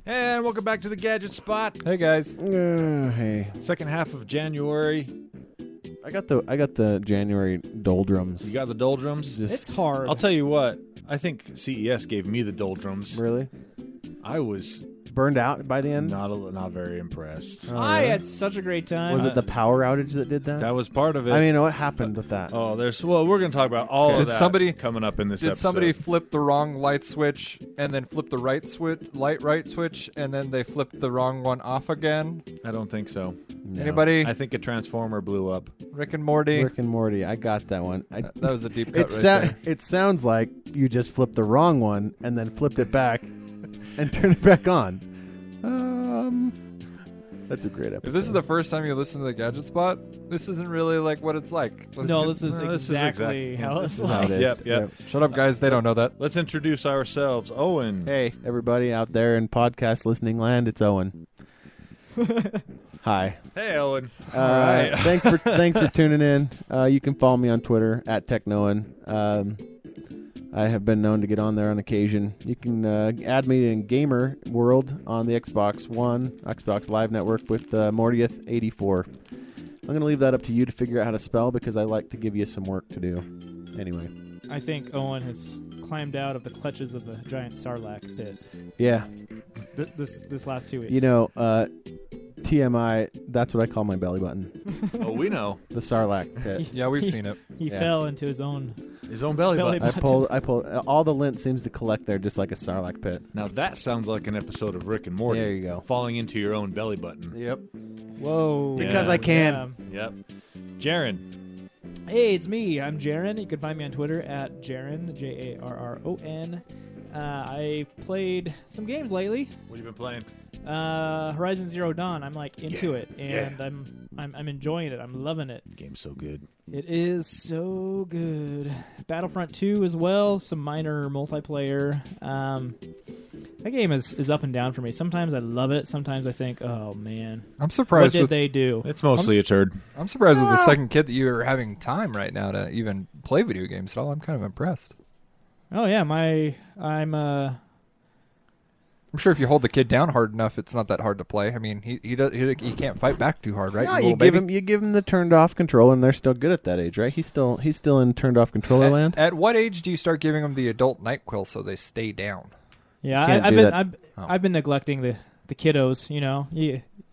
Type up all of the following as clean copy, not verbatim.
And welcome back to the Gadget Spot. Hey guys. Hey, Second half of January. I got the January doldrums. You got the doldrums? It's hard. I'll tell you what. I think CES gave me the doldrums. Really I was burned out by the end. not very impressed. I had such a great time. Was it the power outage that did that? That was part of it. I mean, what happened with that? we're going to talk about all of Did that somebody- coming up in this episode. Did somebody flip the wrong light switch and then flip the right switch and then they flipped the wrong one off again? I don't think so. No. Anybody? I think a transformer blew up. Rick and Morty? Rick and Morty. I got that one. That was a deep cut there. It sounds like you just flipped the wrong one and then flipped it back and turned it back on. That's a great episode. If this is the first time you listen to the Gadget Spot, this isn't really like what it's like. This is exactly how it's This is how like. it is. Yep. Shut up, guys. They don't know that. Let's introduce ourselves. Owen. Hey, everybody out there in podcast listening land, it's Owen. Hi. Hey, Owen. right. Thanks for tuning in. You can follow me on Twitter at TechNoan. I have been known to get on there on occasion. You can add me in Gamer World on the Xbox One, Xbox Live Network with Mortieth84. I'm going to leave that up to you to figure out how to spell because I like to give you some work to do. Anyway. I think Owen has climbed out of the clutches of the giant Sarlacc pit Yeah. this last 2 weeks. You know, TMI, that's what I call my belly button. Oh, we know. The Sarlacc pit. Yeah, we've seen it. He Yeah. fell into his own. His own belly Belly button. I pulled, all the lint seems to collect there just like a Sarlacc pit. Now that sounds like an episode of Rick and Morty. There you go. Falling into your own belly button. Yep. Whoa. Because Yeah. I can. Yep. Jarron. Hey, it's me. I'm Jarron. You can find me on Twitter at Jarron, Jarron. I played some games lately. What have you been playing? Horizon Zero Dawn. I'm like into it, and yeah. I'm enjoying it. I'm loving it. Game's so good. It is so good. Battlefront 2 as well. Some minor multiplayer. That game is up and down for me. Sometimes I love it. Sometimes I think, oh man, I'm what surprised did with they do? It's mostly a turd. I'm surprised with the second kid that you're having time right now to even play video games at all. I'm kind of impressed. Oh yeah, I'm sure if you hold the kid down hard enough, it's not that hard to play. I mean, he can't fight back too hard, right? No, you you give him the turned off controller, and they're still good at that age, right? He's still in turned off controller land. At what age do you start giving them the adult NyQuil so they stay down? yeah. Can't I've do been that. I've been neglecting the kiddos. You know,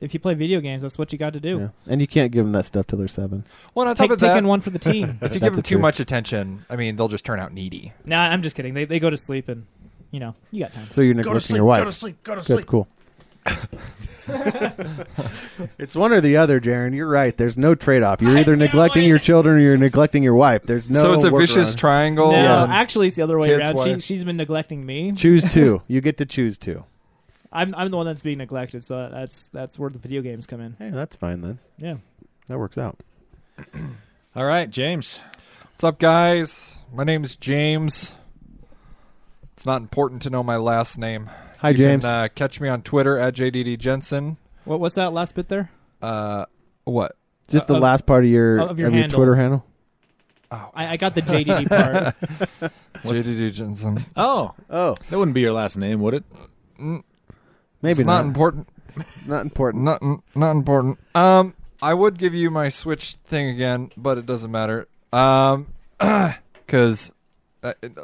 if you play video games, that's what you got to do. Yeah. And you can't give them that stuff till they're 7. Well, on top of that, Taking one for the team. if you That's give them the too truth. much attention, I mean, they'll just turn out needy. Nah, I'm just kidding. They go to sleep and you got time. So you're neglecting your wife. Go to sleep. Go to Good, sleep. cool. It's one or the other, Jarron. You're right. There's no trade-off. You're either neglecting your children or you're neglecting your wife. There's no. So it's a workaround. vicious triangle. No, and actually, it's the other way kids' around. wife. She's been neglecting me. Choose two. You get to choose two. I'm the one that's being neglected, so that's where the video games come in. Hey, that's fine then. Yeah. That works out. All right, James. What's up, guys? My name's James. It's not important to know my last name. Hi, You James. can catch me on Twitter at JDD Jensen. What's that last bit there? What? Just the last part of your handle. Twitter handle. Oh, I got the JDD part. JDD Jensen. Oh, Oh, that wouldn't be your last name, would it? maybe it's not important. It's not important. Not important. I would give you my Switch thing again, but it doesn't matter. Because Did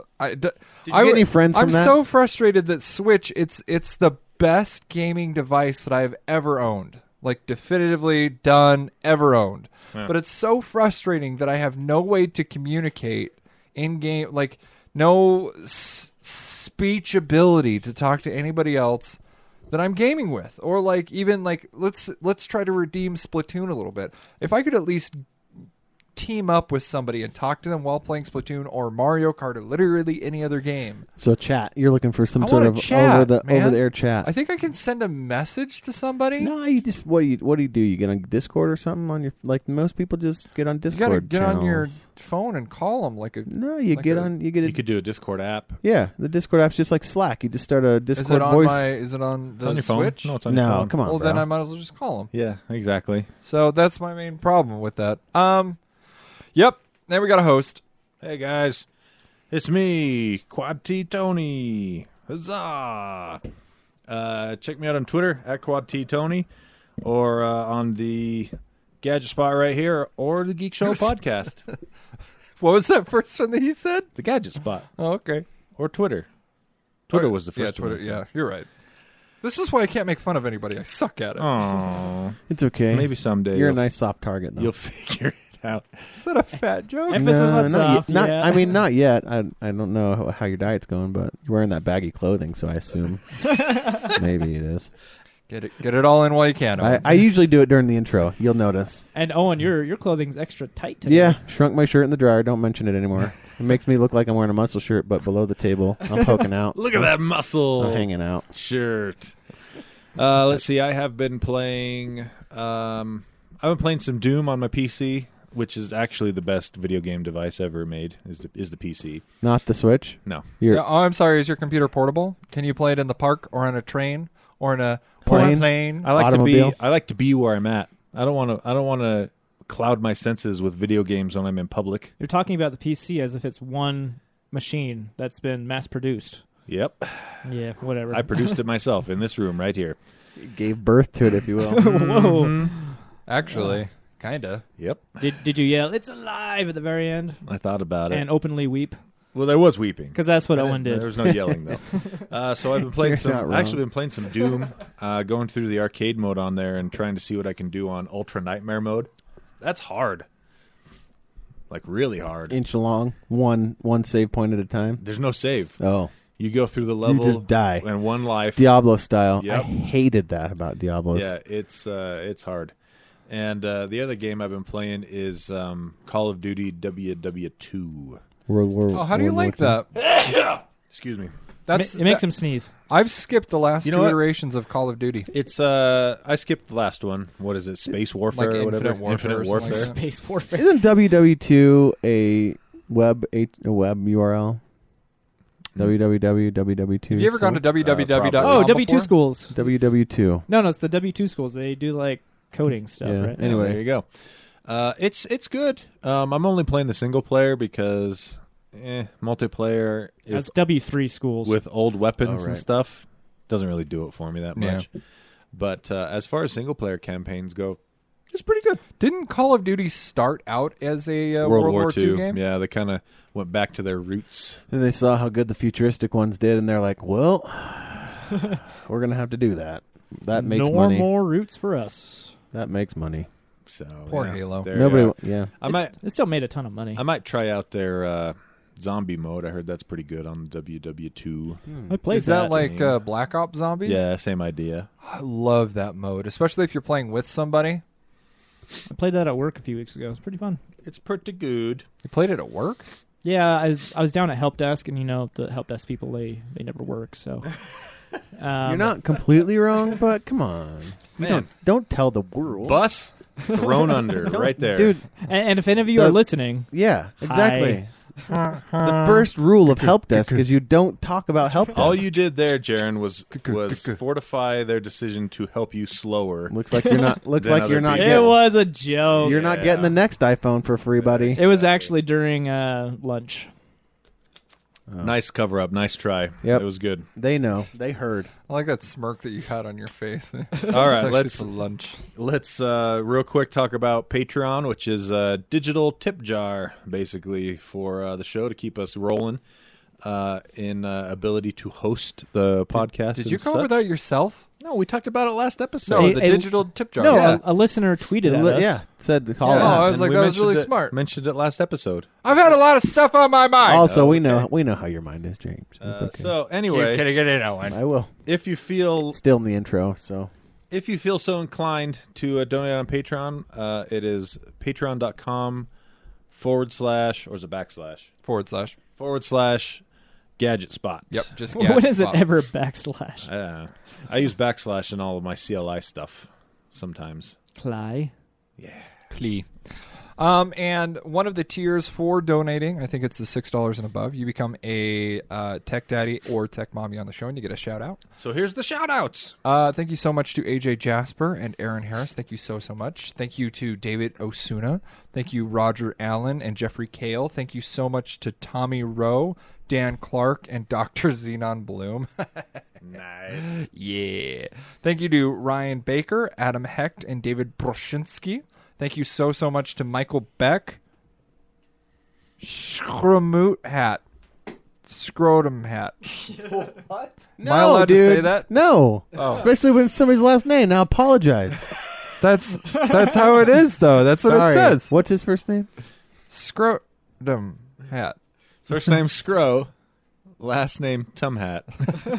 you get any friends from I'm that? so frustrated that Switch. It's the best gaming device that I've ever owned. Like definitively done, ever owned. Yeah. But it's so frustrating that I have no way to communicate in game. Like no speech ability to talk to anybody else that I'm gaming with, or like even like let's try to redeem Splatoon a little bit. If I could at least team up with somebody and talk to them while playing Splatoon or Mario Kart or literally any other game. So chat. You're looking for some I sort want of a chat, over man. the air chat. I think I can send a message to somebody. No, you just what do you do? You get on Discord or something on your like most people just get on You Discord. gotta get on your channels. phone and call them like a. No, you like get a- on. You get You a, could do a Discord app. yeah. The Discord app's just like Slack. You just start a Is Discord it on voice. Is it on It's the on your Switch? phone. No, it's on your No, phone. come on. Well, bro. then I might as well just call them. Yeah, exactly. So that's my main problem with that. Yep. Now we got a host. Hey guys, it's me, Quad T Tony. Huzzah! Check me out on Twitter at QuadTTony, or on the Gadget Spot right here, or the Geek Show podcast. What was that first one that he said? The Gadget Spot. Oh, okay. Or Twitter. Twitter was the first Twitter, one. yeah, you're right. This is why I can't make fun of anybody. I suck at it. Aww. It's okay. Maybe someday You're a nice soft target, though. You'll figure it out. Is that a fat joke? Emphasis on soft. not, yeah. I mean, not yet. I don't know how your diet's going, but you're wearing that baggy clothing, so I assume maybe it is. Get it all in while you can. Owen. I usually do it during the intro. You'll notice. And Owen, your clothing's extra tight today. Yeah, shrunk my shirt in the dryer. Don't mention it anymore. It makes me look like I'm wearing a muscle shirt, but below the table, I'm poking out. Look at that muscle. I'm hanging out. Shirt. Let's see. I have been playing. I've been playing some Doom on my PC, which is actually the best video game device ever made. Is the PC? Not the Switch. No. Yeah, oh, I'm sorry. Is your computer portable? Can you play it in the park or on a train or in a plane? I like Automobile? to be where I'm at. I don't want to cloud my senses with video games when I'm in public. You're talking about the PC as if it's one machine that's been mass produced. Yep. Yeah, whatever. I produced it myself in this room right here. Gave birth to it, if you will. Whoa. Actually, kinda. Yep. Did you yell, "It's alive" at the very end? I thought about it. And openly weep? Well, there was weeping. Because that's what Owen did. There was no yelling though. So I've been playing You're not wrong. actually been playing some Doom, going through the arcade mode on there and trying to see what I can do on Ultra Nightmare mode. That's hard. Like really hard. Inch long, one save point at a time. There's no save. Oh, You go through the level you just die. and one life. Diablo style. Yep. I hated that about Diablos. Yeah, it's hard. And the other game I've been playing is Call of Duty WW2. World War. Oh, how do you World like War that? Excuse me. It makes him sneeze. I've skipped the last You know two what? iterations of Call of Duty. It's I skipped the last one. What is it? Space Warfare Like or whatever. Infinite Warfare or something like that. Space warfare. Isn't WW2 a web URL? www.ww2. Have you ever gone to www.com Oh, W2 before? schools. WW2? No, it's the W2 schools. They do like coding stuff, Yeah. right? Anyway. there you go. It's good. I'm only playing the single player because multiplayer That's W3 schools. with old weapons Oh, and right. stuff doesn't really do it for me that Yeah. much. But as far as single player campaigns go, it's pretty good. Didn't Call of Duty start out as a World War II game? Yeah, they kind of went back to their roots. And they saw how good the futuristic ones did, and they're like, "Well, we're gonna have to do that. That makes no money. more roots for us. That makes money. So Poor yeah, Halo. there Nobody. you are. Yeah. It still made a ton of money. I might try out their zombie mode. I heard that's pretty good on WW2. I played Is that that. like Black Ops Zombie? Yeah, same idea. I love that mode, especially if you're playing with somebody. I played that at work a few weeks ago. It was pretty fun. It's pretty good. You played it at work? Yeah, I was down at help desk, and the help desk people they never work. So You're not completely wrong, but come on, Man. don't tell the world. Bus thrown under right there. Dude. And if any of you are listening, Yeah, exactly. The first rule of help desk is you don't talk about help desk. All you did there, Jarron, was fortify their decision to help you slower. looks like you're not. Looks Than like you're other not. people. it Getting, was a joke. you're not getting the next iPhone for free, buddy. It was actually during lunch. Nice cover up. Nice try. Yep. It was good. They know. They heard. I like that smirk that you had on your face. All It's right, actually let's for lunch. real quick talk about Patreon, which is a digital tip jar, basically, for the show to keep us rolling in ability to host the podcast. Did and you come up such. with that yourself? No, we talked about it last episode. No, Hey, the hey, digital tip jar. No, Yeah. a listener tweeted at us. Yeah, said to call Yeah. it. Oh, I was and like, we that was really mentioned it- smart. Mentioned it last episode. I've had a lot of stuff on my mind. Also, we okay. know how your mind is, James. It's okay. So anyway, Can I get in, Owen? I will. if you feel Still in the intro, so so inclined to donate on Patreon, it is patreon.com/ or is it / Gadget Spot. Yep, just When is it spot. ever backslash? I use / in all of my CLI stuff sometimes. Cly. Clee. And one of the tiers for donating, I think it's the $6 and above, you become a Tech Daddy or Tech Mommy on the show, and you get a shout-out. So here's the shout-outs. Thank you so much to AJ Jasper and Aaron Harris. Thank you so much. Thank you to David Osuna. Thank you, Roger Allen and Jeffrey Kale. Thank you so much to Tommy Rowe, Dan Clark, and Dr. Xenon Bloom. Nice. Yeah. Thank you to Ryan Baker, Adam Hecht, and David Broshinsky. Thank you so much to Michael Beck. Scromoot hat. Scrotum hat. What? Am I allowed to say that? No. Oh. Especially when it's somebody's last name. Now apologize. That's how it is, though. That's what Sorry. it says. What's his first name? Scrotum hat. First name Scro, last name Tumhat.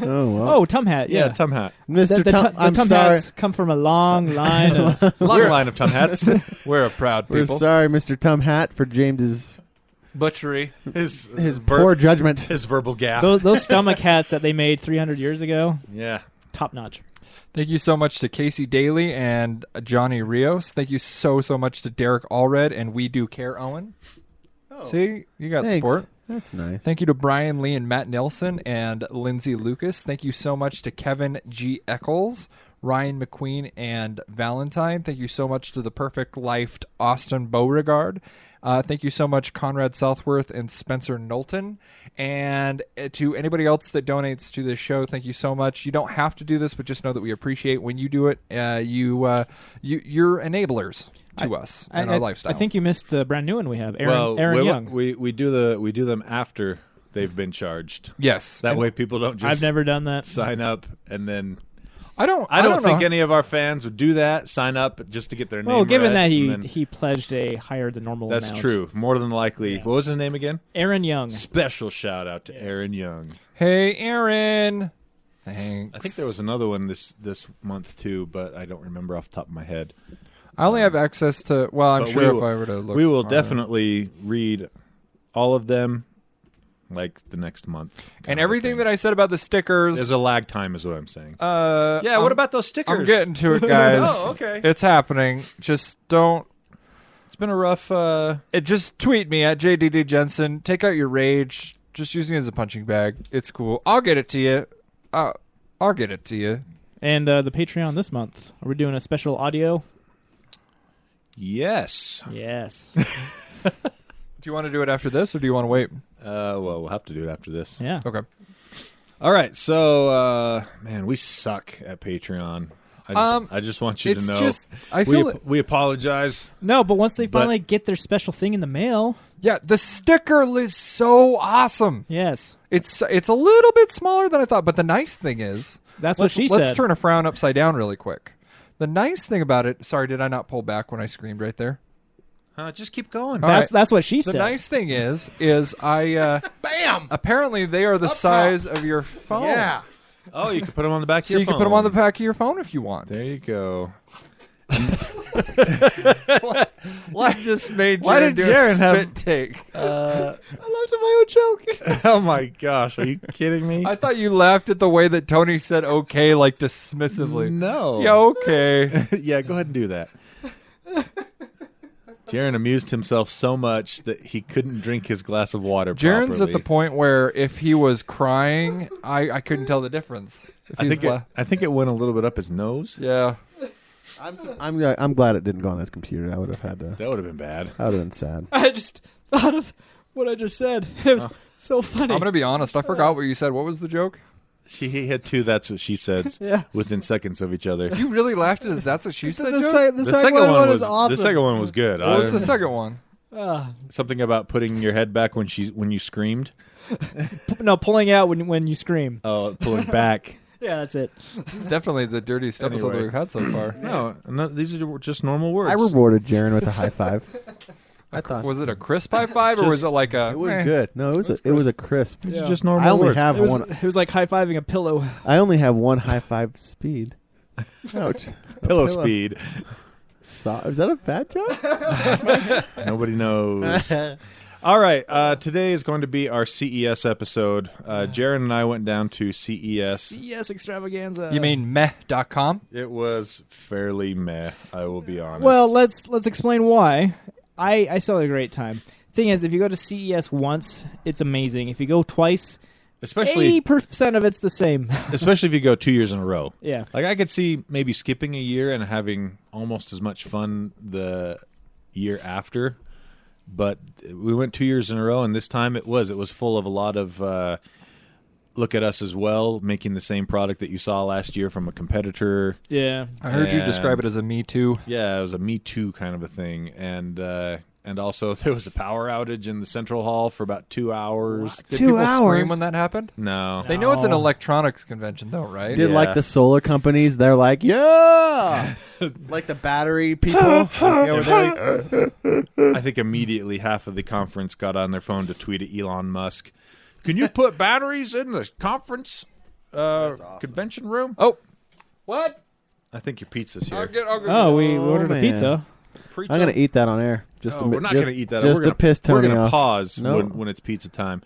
Oh, wow. Oh, Tumhat. Yeah, Yeah. Tumhat. Mr. The Tum, I'm Tum sorry. hats come from a long line of... Long line of Tumhats. We're a proud We're people. sorry, Mr. Tum Hat, for James's Butchery. His poor judgment. His verbal gaffe. those stomach hats that they made 300 years ago, Yeah. top notch. Thank you so much to Casey Daly and Johnny Rios. Thank you so much to Derek Allred and We Do Care Owen. Oh. See, you got Thanks. support. That's nice. Thank you to Brian Lee and Matt Nelson and Lindsay Lucas. Thank you so much to Kevin G. Eccles, Ryan McQueen, and Valentine. Thank you so much to the Perfect Lifed Austin Beauregard. Thank you so much, Conrad Southworth and Spencer Knowlton. And to anybody else that donates to this show, thank you so much. You don't have to do this, but just know that we appreciate when you do it. You're enablers to us and our lifestyle. I think you missed the brand new one we have, Aaron Young. We do them after they've been charged. Yes. That way people don't just I've never done that. sign up and then... I don't think know. any of our fans would do that, sign up just to get their name Well, given read, that and then- he pledged a higher than normal That's amount. true. More than likely. Yeah. What was his name again? Aaron Young. Special shout out to Yes. Aaron Young. Hey, Aaron. Thanks. I think there was another one this month too, but I don't remember off the top of my head. I only have access to... Well, I'm But sure we if will- I were to look... We will on it. definitely read all of them like the next month. And everything that I said about the stickers... There's a lag time is what I'm saying. yeah, what about those stickers? I'm getting to it, guys. Oh, okay. It's happening. Just don't... It's been a rough... Just tweet me at JDD Jensen. Take out your rage. Just use me as a punching bag. It's cool. I'll get it to you. I'll get it to you. And the Patreon this month. Are we doing a special audio? Yes. Yes. Do you want to do it after this, or do you want to wait? Well, we'll have to do it after this. Yeah. Okay. All right. So, man, we suck at Patreon. I just want you to It's know. just... I feel we apologize. No, but once they But- finally get their special thing in the mail, Yeah, the sticker is so awesome. yes. It's a little bit smaller than I thought, but the nice thing is... That's what she Let's said. turn a frown upside down really quick. The nice thing about it... Sorry, did I not pull back when I screamed right there? Just keep going. All right. That's what she The said. nice thing is I... Bam! apparently, they are the size of your phone. Yeah. Oh, you can put them on the back of So your you phone. can put them on the back of your phone if you want. There you go. What just made Why Jarron did do Jarron a have- spit take? I laughed at my own joke. Oh, my gosh. Are you kidding me? I thought you laughed at the way that Tony said okay, like dismissively. No. Yeah, okay. Yeah, go ahead and do that. Jarron amused himself so much that he couldn't drink his glass of water Jarron's properly. at the point where if he was crying, I couldn't tell the difference. If I he's think it went a little bit up his nose. yeah. I'm glad it didn't go on his computer. I would have had to. That would have been bad. That would have been sad. I just thought of what I just said. It was so funny. I'm going to be honest. I forgot what you said. What was the joke? He had two that's what she said Yeah. within seconds of each other. You really laughed at that's what she said, The, joke? the The second one was awesome. the second one was good. What was the second one? Something about putting your head back when you screamed. No, pulling out when you scream. Oh, pulling back. Yeah, that's it. This is definitely the dirtiest episode Anyway. we've had so far. No, these are just normal words. I rewarded Jarron with a high five. I thought Was it a crisp high five or was it like a... it was good. No, it was a crisp. These Yeah. are just normal I only words. have It was, one. it was like high-fiving a pillow. I only have one high five speed. Ouch. A pillow speed. Is that a fat joke? Nobody knows. All right, today is going to be our CES episode. Jarron and I went down to CES. CES extravaganza. You mean meh.com? It was fairly meh, I will be honest. Well, let's explain why. I still had a great time. Thing is, if you go to CES once, it's amazing. If you go twice, especially 80% of it's the same. especially if you go 2 years in a row. Yeah. Like I could see maybe skipping a year and having almost as much fun the year after. But we went 2 years in a row, and this time it was full of a lot of look at us as well, making the same product that you saw last year from a competitor. Yeah. I heard you describe it as a Me Too. Yeah, it was a Me Too kind of a thing. And also there was a power outage in the central hall for about 2 hours. Did 2 people hours? scream when that happened? No. They know it's an No. electronics convention, though, right? Did Yeah. like the solar companies? They're like, yeah, like the battery people. Yeah, were they like, I think immediately half of the conference got on their phone to tweet at Elon Musk. Can you put batteries in the conference convention room? Oh, what? I think your pizza's here. Oh, we ordered man. a pizza. I'm gonna eat that on air. Just No, to, we're not just, going to eat that. Just we're to gonna, piss We're Tony going to off. pause No. when it's pizza time.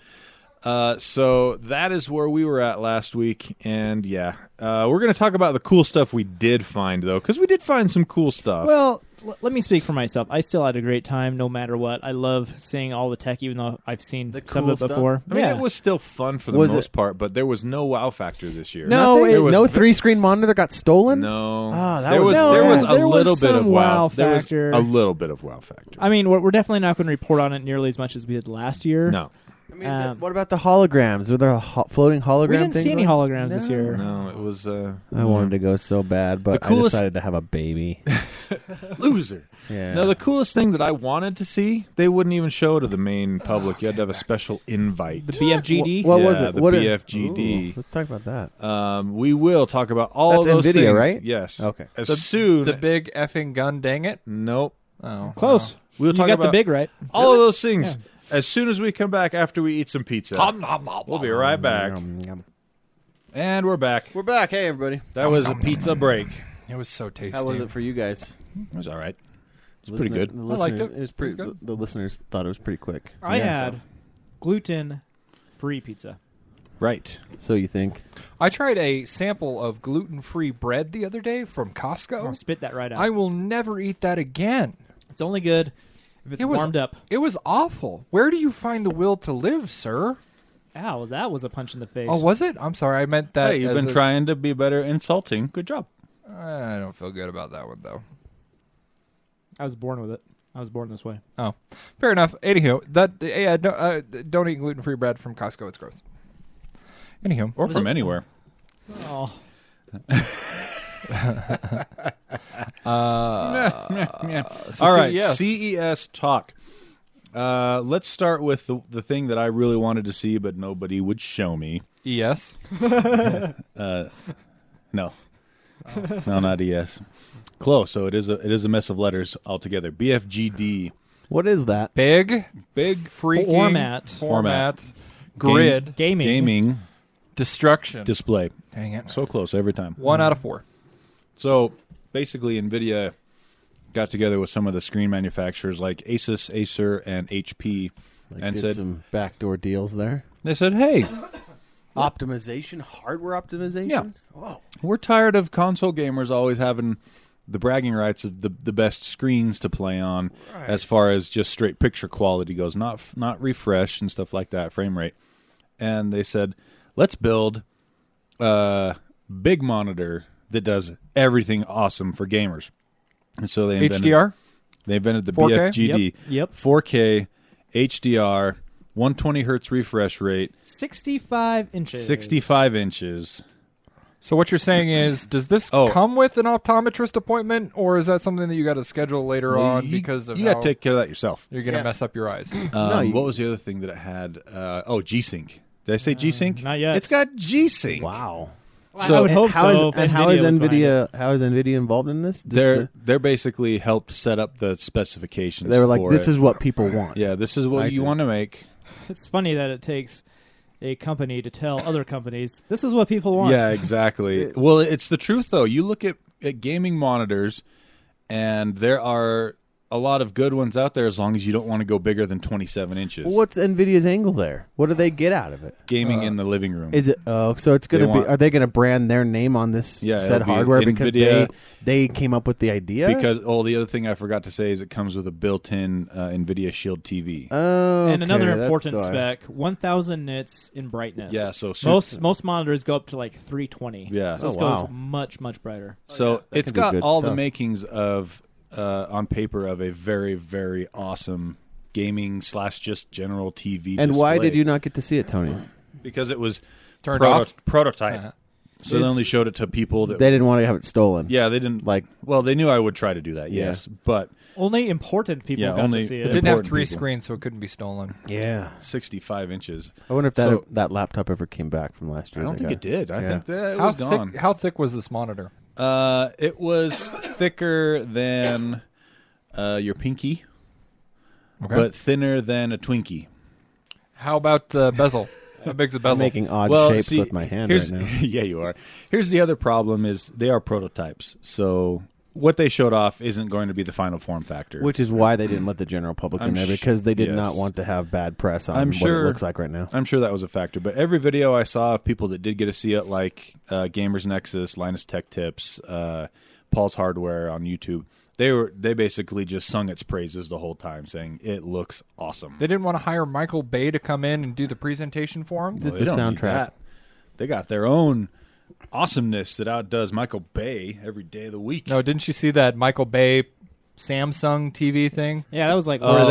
So that is where we were at last week, and we're going to talk about the cool stuff we did find, though, because we did find some cool stuff. Well, let me speak for myself. I still had a great time no matter what. I love seeing all the tech, even though I've seen The some cool of it stuff? before. I mean, yeah. it was still fun for the Was most it- part, but there was no wow factor this year. No, Nothing? it was no ve- 3-screen monitor got stolen. No. Ah, that there was- was No, there was a there was little bit of some wow. wow There was factor. a little bit of wow factor. I mean, we're definitely not going to report on it nearly as much as we did last year. No. I mean, what about the holograms? Were there floating hologram We didn't things? see any on? holograms this year. No, it was I wanted to go so bad, but The coolest- I decided to have a baby. loser. Yeah. No, the coolest thing that I wanted to see, they wouldn't even show to the main public. You had to have a special invite. The BFGD? What was Yeah, it? the What BFGD. Ooh, let's talk about that. We will talk about all That's of those NVIDIA, things. right? Yes. Okay. As The- soon. The big effing gun, dang it. Nope. Oh, Close. wow. We'll You talk got about the big right. all of those things as soon as we come back after we eat some pizza. We'll be right back. And we're back. We're back. Hey, everybody. That was a pizza break. It was so tasty. How was it for you guys? It was all right. It's pretty good. The I liked listeners- it. was pretty. It was good. The listeners thought it was pretty quick. I had gluten-free pizza. Right. So you think? I tried a sample of gluten-free bread the other day from Costco. I'll spit that right out. I will never eat that again. It's only good if it's It was- warmed up. It was awful. Where do you find the will to live, sir? Ow, that was a punch in the face. Oh, was it? I'm sorry. I meant that. Hey, you've as been a- trying to be better insulting. Good job. I don't feel good about that one, though. I was born with it. I was born this way. Oh, fair enough. Anywho, don't eat gluten-free bread from Costco. It's gross. Anywho, Or from anywhere. Oh, All right, CES. CES talk. Let's start with the thing that I really wanted to see, but nobody would show me. ES. No, no, not ES. Close. So it is a mess of letters altogether. BFGD, What is that? Big Format. freaking format. Grid. gaming. Destruction. display. Dang it. So close every time. 1 out of 4. So basically, NVIDIA got together with some of the screen manufacturers like Asus, Acer, and HP, and Did said some backdoor deals there. they said, "Hey, Optimization, hardware optimization. Yeah. Whoa. we're tired of console gamers always having the bragging rights of the best screens to play on, as far as just straight picture quality goes, not refresh and stuff like that, frame rate." And they said, "Let's build a big monitor that does everything awesome for gamers." And so they invented HDR. They invented the 4K? BFGD, Yep. 4K, HDR, 120 hertz refresh rate, 65 inches. 65 inches. So what you're saying is, does this Oh. come with an optometrist appointment, or is that something that you got to schedule later on You- because of you how got to take care of that yourself. you're going to Yeah. mess up your eyes? What was the other thing that it had? G-Sync. Did I say G-Sync? not yet. It's got G-Sync. Wow. I would hope how so. Is, if and how is was behind it. NVIDIA? How is NVIDIA involved in this? Just They're basically helped set up the specifications. they were like, for this it. is what people want. Yeah, this is I what you see. want to make. It's funny that it takes a company to tell other companies, this is what people want. Yeah, exactly. Well, it's the truth, though. You look at gaming monitors, and there are a lot of good ones out there as long as you don't want to go bigger than 27 inches. What's NVIDIA's angle there? What do they get out of it? Gaming in the living room. Is it? Oh, so it's going to be. Are they going to brand their name on this said hardware because they came up with the idea? Because the other thing I forgot to say is it comes with a built-in NVIDIA Shield TV. Oh, and another important spec: 1,000 nits in brightness. Yeah, so most monitors go up to like 320. Yeah, so this goes much brighter. So it's got all the makings of on paper of a very, very awesome gaming / just general TV And display. why did you not get to see it, Tony? Because it was turned off prototype. So they only showed it to people that they didn't want to have it stolen. Yeah, they didn't like. Well, they knew I would try to do that. Yes, but only important people got to see it. It didn't have 3 screens, so it couldn't be stolen. Yeah, 65 inches. I wonder if that laptop ever came back from last year. I don't think it did. I think that it was gone. How thick was this monitor? It was thicker than your pinky, but thinner than a Twinkie. How about the bezel? How big's the bezel? I'm making odd shapes with my hand right now. Yeah, you are. Here's the other problem is they are prototypes. So what they showed off isn't going to be the final form factor. Which is why they didn't let the general public in there, because they did not want to have bad press on what it looks like right now. I'm sure that was a factor. But every video I saw of people that did get to see it, like Gamers Nexus, Linus Tech Tips, Paul's Hardware on YouTube, they basically just sung its praises the whole time, saying it looks awesome. They didn't want to hire Michael Bay to come in and do the presentation for them? It's the soundtrack. They got their own awesomeness that outdoes Michael Bay every day of the week. No, didn't you see that Michael Bay Samsung TV thing? Yeah, that was like where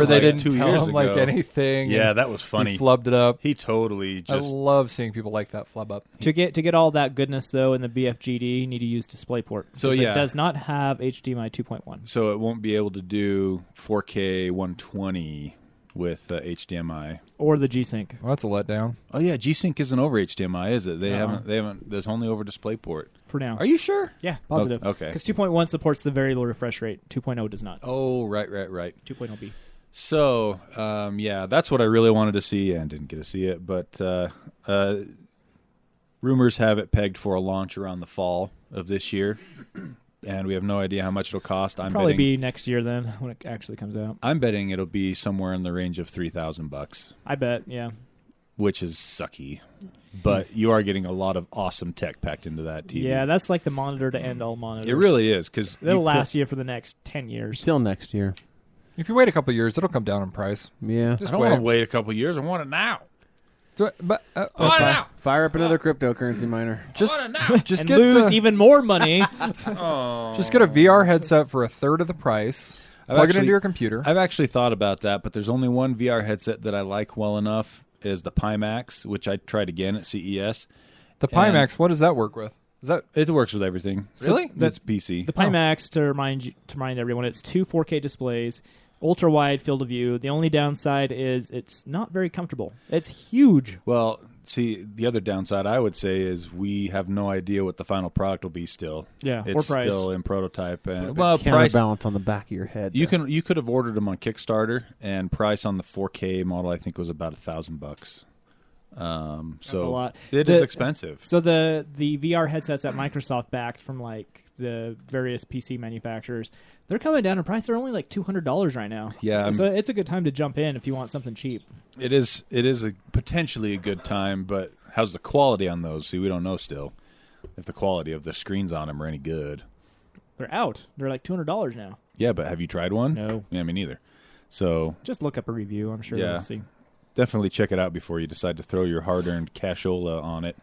they didn't tell him like anything. Yeah, that was funny. He flubbed it up. He totally just. I love seeing people like that flub up. To get all that goodness though in the BFGD, you need to use DisplayPort. So it does not have HDMI 2.1. So it won't be able to do 4K 120 with HDMI or the G-Sync. Well, that's a letdown. Oh yeah, G-Sync isn't over HDMI, is it? They haven't. There's only over DisplayPort for now. Are you sure? Yeah, positive. Okay. Because 2.1 supports the variable refresh rate. 2.0 does not. Oh, right. 2.0B. So, yeah, that's what I really wanted to see and didn't get to see it. But rumors have it pegged for a launch around the fall of this year. And we have no idea how much it'll cost. Probably be next year then when it actually comes out. I'm betting it'll be somewhere in the range of $3,000. I bet, yeah. Which is sucky. But you are getting a lot of awesome tech packed into that TV. Yeah, that's like the monitor to end all monitors. It really is. Because it'll last you for the next 10 years. Till next year. If you wait a couple of years, it'll come down in price. Yeah. I don't want to wait a couple of years. I want it now. Fire up another cryptocurrency miner. Just and lose even more money. Just get a VR headset for a third of the price. Plug it into your computer. I've actually thought about that, but there's only one VR headset that I like well enough is the Pimax, which I tried again at CES. The Pimax, what does that work with? It works with everything. Really? That's PC. The Pimax, to remind everyone, it's 2 4K displays. Ultra wide field of view. The only downside is it's not very comfortable. It's huge. Well, see, the other downside I would say is we have no idea what the final product will be still. Yeah, it's or price. Still in prototype. And counterbalance on the back of your head. You could have ordered them on Kickstarter, and price on the 4K model I think was about $1,000. That's a lot. It is expensive. So the VR headsets that Microsoft backed from like the various PC manufacturers, they're coming down in price. They're only like $200 right now. Yeah, so it's a good time to jump in if you want something cheap. It is potentially a good time, but how's the quality on those? See, we don't know still if the quality of the screens on them are any good. They're out. They're like $200 now. Yeah, but have you tried one? No. Yeah, me neither. So just look up a review. I'm sure you'll see. Definitely check it out before you decide to throw your hard-earned cashola on it.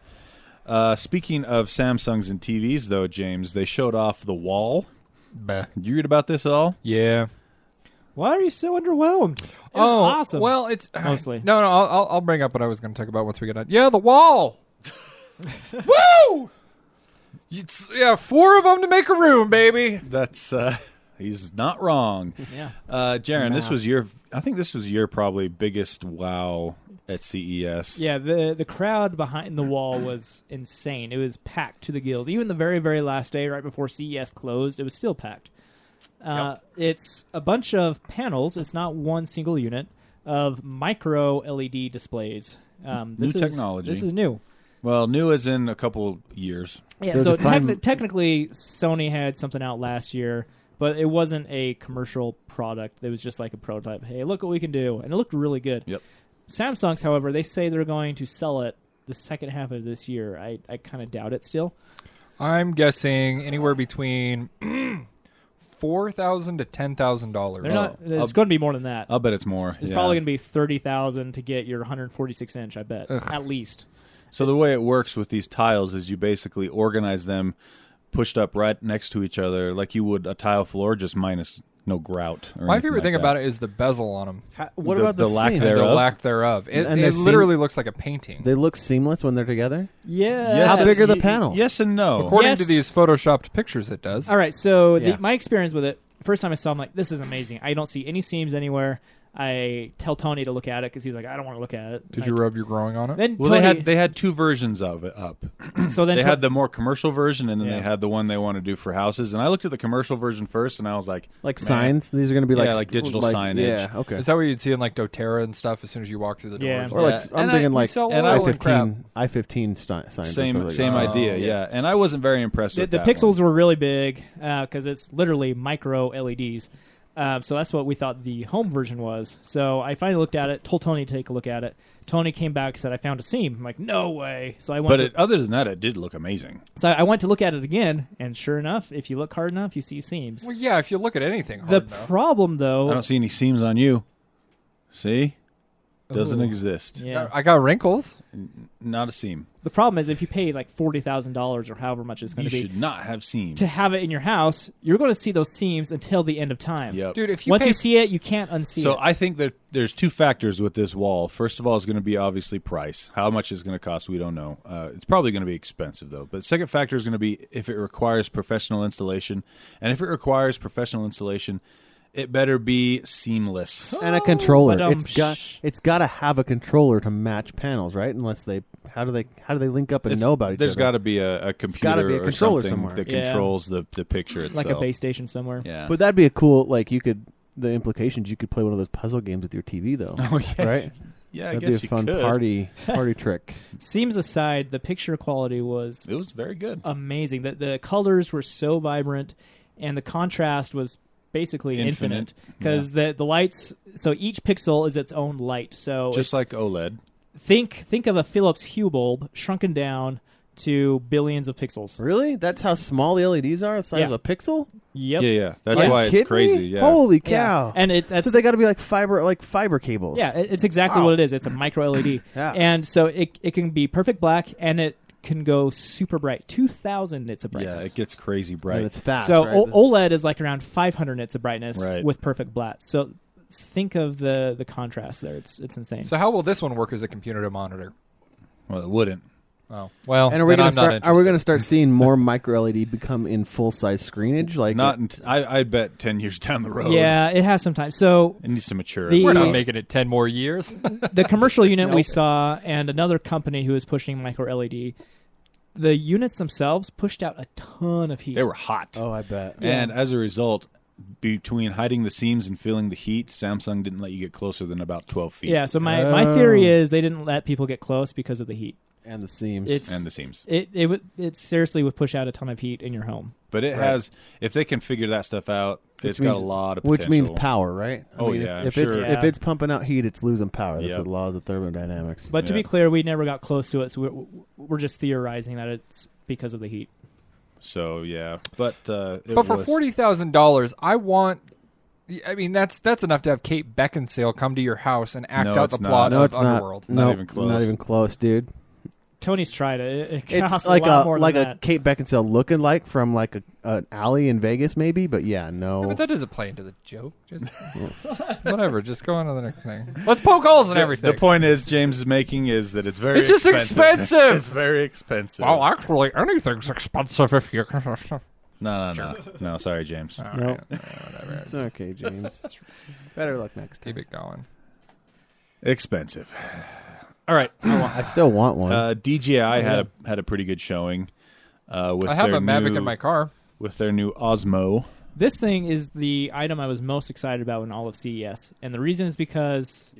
Speaking of Samsungs and TVs, though, James, they showed off the Wall. Bah. Did you read about this at all? Yeah. Why are you so underwhelmed? Awesome. Well, it's mostly. No, I'll bring up what I was going to talk about once we get done. Yeah, the Wall. Woo! 4 of them to make a room, baby. That's he's not wrong. Yeah. Jarron, I think this was your probably biggest wow at CES. Yeah, the crowd behind the Wall was insane. It was packed to the gills. Even the very, very last day, right before CES closed, it was still packed. It's a bunch of panels. It's not one single unit of micro LED displays. New technology. This is new. Well, new as in a couple years. Yeah, so technically Sony had something out last year but it wasn't a commercial product. It was just like a prototype. Hey, look what we can do, and it looked really good. Yep. Samsung's, however, they say they're going to sell it the second half of this year. I kind of doubt it still. I'm guessing anywhere between $4,000 to $10,000. It's going to be more than that. I'll bet it's more. It's probably going to be $30,000 to get your 146 inch. I bet at least. So the way it works with these tiles is you basically organize them pushed up right next to each other like you would a tile floor, just minus no grout. Or My favorite thing about it is the bezel on them. What about the lack seam? thereof? The lack thereof. It And they're literally looks like a painting. They look seamless when they're together. Yeah. How big are the panels? Yes and no. According Yes. to these photoshopped pictures, it does. All right, so Yeah. my experience with it, first time I saw it, I'm like, this is amazing. I don't see any seams anywhere. I tell Tony to look at it because he's like, I don't want to look at it. Did Like, you rub your growing on it? Then Well, Tony, they had two versions of it up. so then They To- had the more commercial version, and then Yeah. they had the one they want to do for houses. And I looked at the commercial version first, and I was like, Like man. signs. These are going to be Yeah, like like digital signage. Yeah. Okay. Is that what you'd see in like doTERRA and stuff as soon as you walk through the Yeah. doors? Or like Yeah. I'm And thinking we like sell and oil and crap. I-15 signs. and same stuff like same that. idea, yeah. And I wasn't very impressed the with the that pixels one. were really big because it's literally micro LEDs. So that's what we thought the home version was. So I finally looked at it, told Tony to take a look at it. Tony came back and said, I found a seam. I'm like, no way. So I went But other than that, it did look amazing. so I went to look at it again, and sure enough, if you look hard enough, you see seams. Well, yeah, if you look at anything hard The enough. problem, I though, don't see any seams on you. See? Doesn't Ooh. exist. yeah, I got wrinkles. Not a seam. the problem is if you pay like $40,000 or however much it's going You to be should not have seams. to have it in your house, you're going to see those seams until the end of time. Yep. Dude, if you Once pay you see it, you can't unsee So it. I think that there's two factors with this wall. First of all, is going to be obviously price. How much it's going to cost, we don't know. It's probably going to be expensive, though. But second factor is going to be if it requires professional installation. And if it requires professional installation, it better be seamless. And a controller. Ba-dum. It's got to have a controller to match panels, right? Unless how do they link up and know about each There's other? got to be a computer gotta be a or controller something somewhere. that Yeah. controls the picture itself. like a base station somewhere. Yeah. But that'd be a cool the implications. You could play one of those puzzle games with your TV, though. Oh, yeah. Right? Yeah, I That'd guess be you a fun could. party trick. Seams aside, the picture quality was It was very good. amazing. The colors were so vibrant, and the contrast was basically infinite because the lights. So each pixel is its own light. So Just it's- like OLED. think of a Philips Hue bulb shrunken down to billions of pixels. Really? That's how small the LEDs are? The size Yeah. of a pixel? Yep. Yeah. That's Are you why it's kidding crazy. me? Yeah. Holy Yeah. cow! And that's So they got to be like fiber cables. yeah, it's exactly Wow. what it is. It's a micro LED. Yeah. And so it can be perfect black, and it can go super bright. 2,000 nits of Yeah, brightness. it gets crazy And bright. it's fast. So right? OLED is like around 500 nits of brightness Right. with perfect black. So think of the contrast there. It's insane. So how will this one work as a computer to monitor? Well, it wouldn't. Oh, well, And are we then going I'm to not start? interested. Are we going to start seeing more micro LED become in full size screenage? Like Not. I bet 10 years down the road. yeah, it has some time. So It needs to mature. The- We're Yeah. not making it 10 more years. the commercial unit we Nope. saw and another company who is pushing micro LED, the units themselves pushed out a ton of heat. They were hot. Oh, I bet. And as a result, between hiding the seams and feeling the heat, Samsung didn't let you get closer than about 12 feet. Yeah, so my theory is they didn't let people get close because of the heat. And the seams. It's- And the seams. It seriously would push out a ton of heat in your home. But it has, if they can figure that stuff out, it's got a lot of potential. Which means power, right? Oh, yeah, I'm If sure. if it's pumping out heat, it's losing power. That's Yep. the laws of thermodynamics. But to Yeah. be clear, we never got close to it, so we're just theorizing that it's because of the heat. So, yeah. But it But for was, $40,000, I want. I mean, that's enough to have Kate Beckinsale come to your house and act No, out it's the not. plot no, of it's not. Underworld. Not Nope, even close. Not even close, dude. Tony's tried it. It It's costs like a lot more like than a that. Kate Beckinsale looking like from like an alley in Vegas, maybe. But yeah, no. Yeah, but that doesn't play into the joke. Just whatever. Just go on to the next thing. Let's poke holes in everything. The point is, James is making is that it's very It's just expensive. It's very expensive. Well, actually, anything's expensive if you. No, sorry, James. All No. right, whatever. It's okay, James. Better luck next time. Keep it going. Expensive. All right. I still want one. DJI had a pretty good showing. With I have their a Mavic new, in my car. with their new Osmo. This thing is the item I was most excited about in all of CES, and the reason is because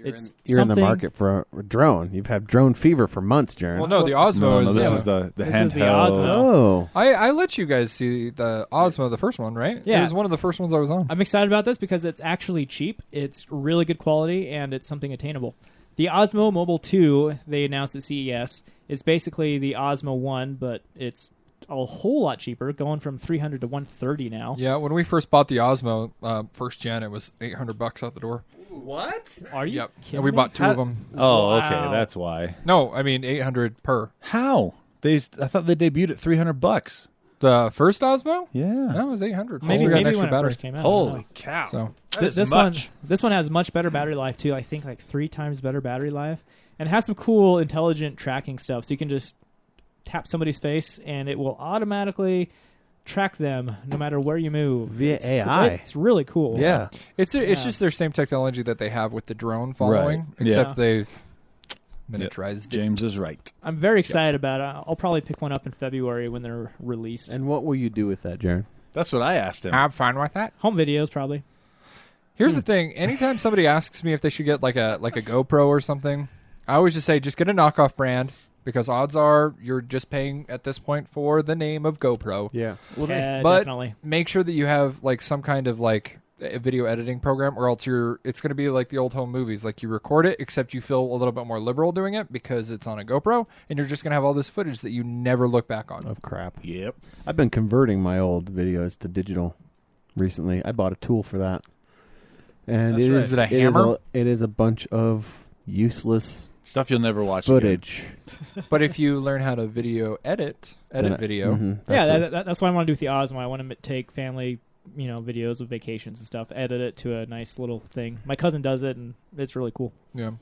you're in the market for a drone. You've had drone fever for months, Jarron. Well, no, the Osmo No, is. this is the This handheld. is the Osmo. Oh, I let you guys see the Osmo, the first one, right? Yeah. It was one of the first ones I was on. I'm excited about this because it's actually cheap, it's really good quality, and it's something attainable. The Osmo Mobile 2 they announced at CES is basically the Osmo 1, but it's a whole lot cheaper, going from $300 to $130 now. Yeah, when we first bought the Osmo, first gen, it was $800 out the door. What? Are you Yep, kidding and we me? bought two of them. Oh, Wow. okay, that's why. No, I mean 800 per. How? I thought they debuted at $300. The first Osmo? Yeah. No, it was 800. Maybe, Also got an maybe extra when it battery. first came out. I don't know. Holy cow! So This one has much better battery life too. I think like 3 times better battery life, and it has some cool intelligent tracking stuff. So you can just tap somebody's face, and it will automatically track them no matter where you move Via AI. It's really cool. yeah. it's Yeah. just their same technology that they have with the drone following, Right. except Yeah. they've miniaturized it. James is right. I'm very excited about it. I'll probably pick one up in February when they're released. And what will you do with that, Jarron? That's what I asked him. I'm fine with that. Home videos probably. Here's the thing: anytime somebody asks me if they should get like a GoPro or something, I always just say just get a knockoff brand because odds are you're just paying at this point for the name of GoPro. Yeah. Yeah, but definitely. make sure that you have like some kind of like a video editing program, or else it's going to be like the old home movies. Like you record it, except you feel a little bit more liberal doing it because it's on a GoPro, and you're just going to have all this footage that you never look back on. Of crap. Yep. I've been converting my old videos to digital recently. I bought a tool for that. And That's it right. is Is it a hammer? it is a bunch of useless Stuff you'll never watch footage. But if you learn how to video edit video, That's what I want to do with the Osmo. I want to take family, videos of vacations and stuff, edit it to a nice little thing. My cousin does it, and it's really cool. yeah.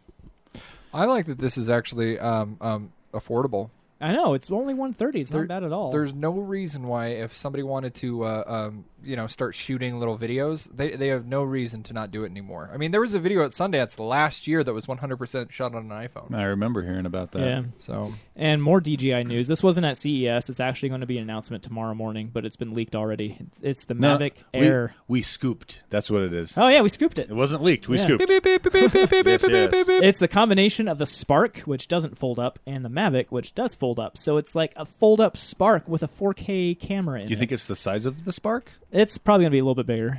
I like that this is actually affordable. I know it's only $130. It's There- not bad at all. There's no reason why, if somebody wanted to, start shooting little videos, they have no reason to not do it anymore. I mean, there was a video at Sundance last year that was 100% shot on an iPhone. I remember hearing about that. Yeah. So And more DJI news. This wasn't at CES. It's actually going to be an announcement tomorrow morning, but it's been leaked already. It's the No, Mavic Air. We scooped. That's what it is. Oh yeah, we scooped it. It wasn't leaked. We Yeah. scooped. beep, beep, beep, beep, beep, beep, Yes, beep, yes. beep, beep. It's a combination of the Spark, which doesn't fold up, and the Mavic, which does fold up. So it's like a fold-up Spark with a 4K camera in Do you it. think it's the size of the Spark? It's probably going to be a little bit bigger.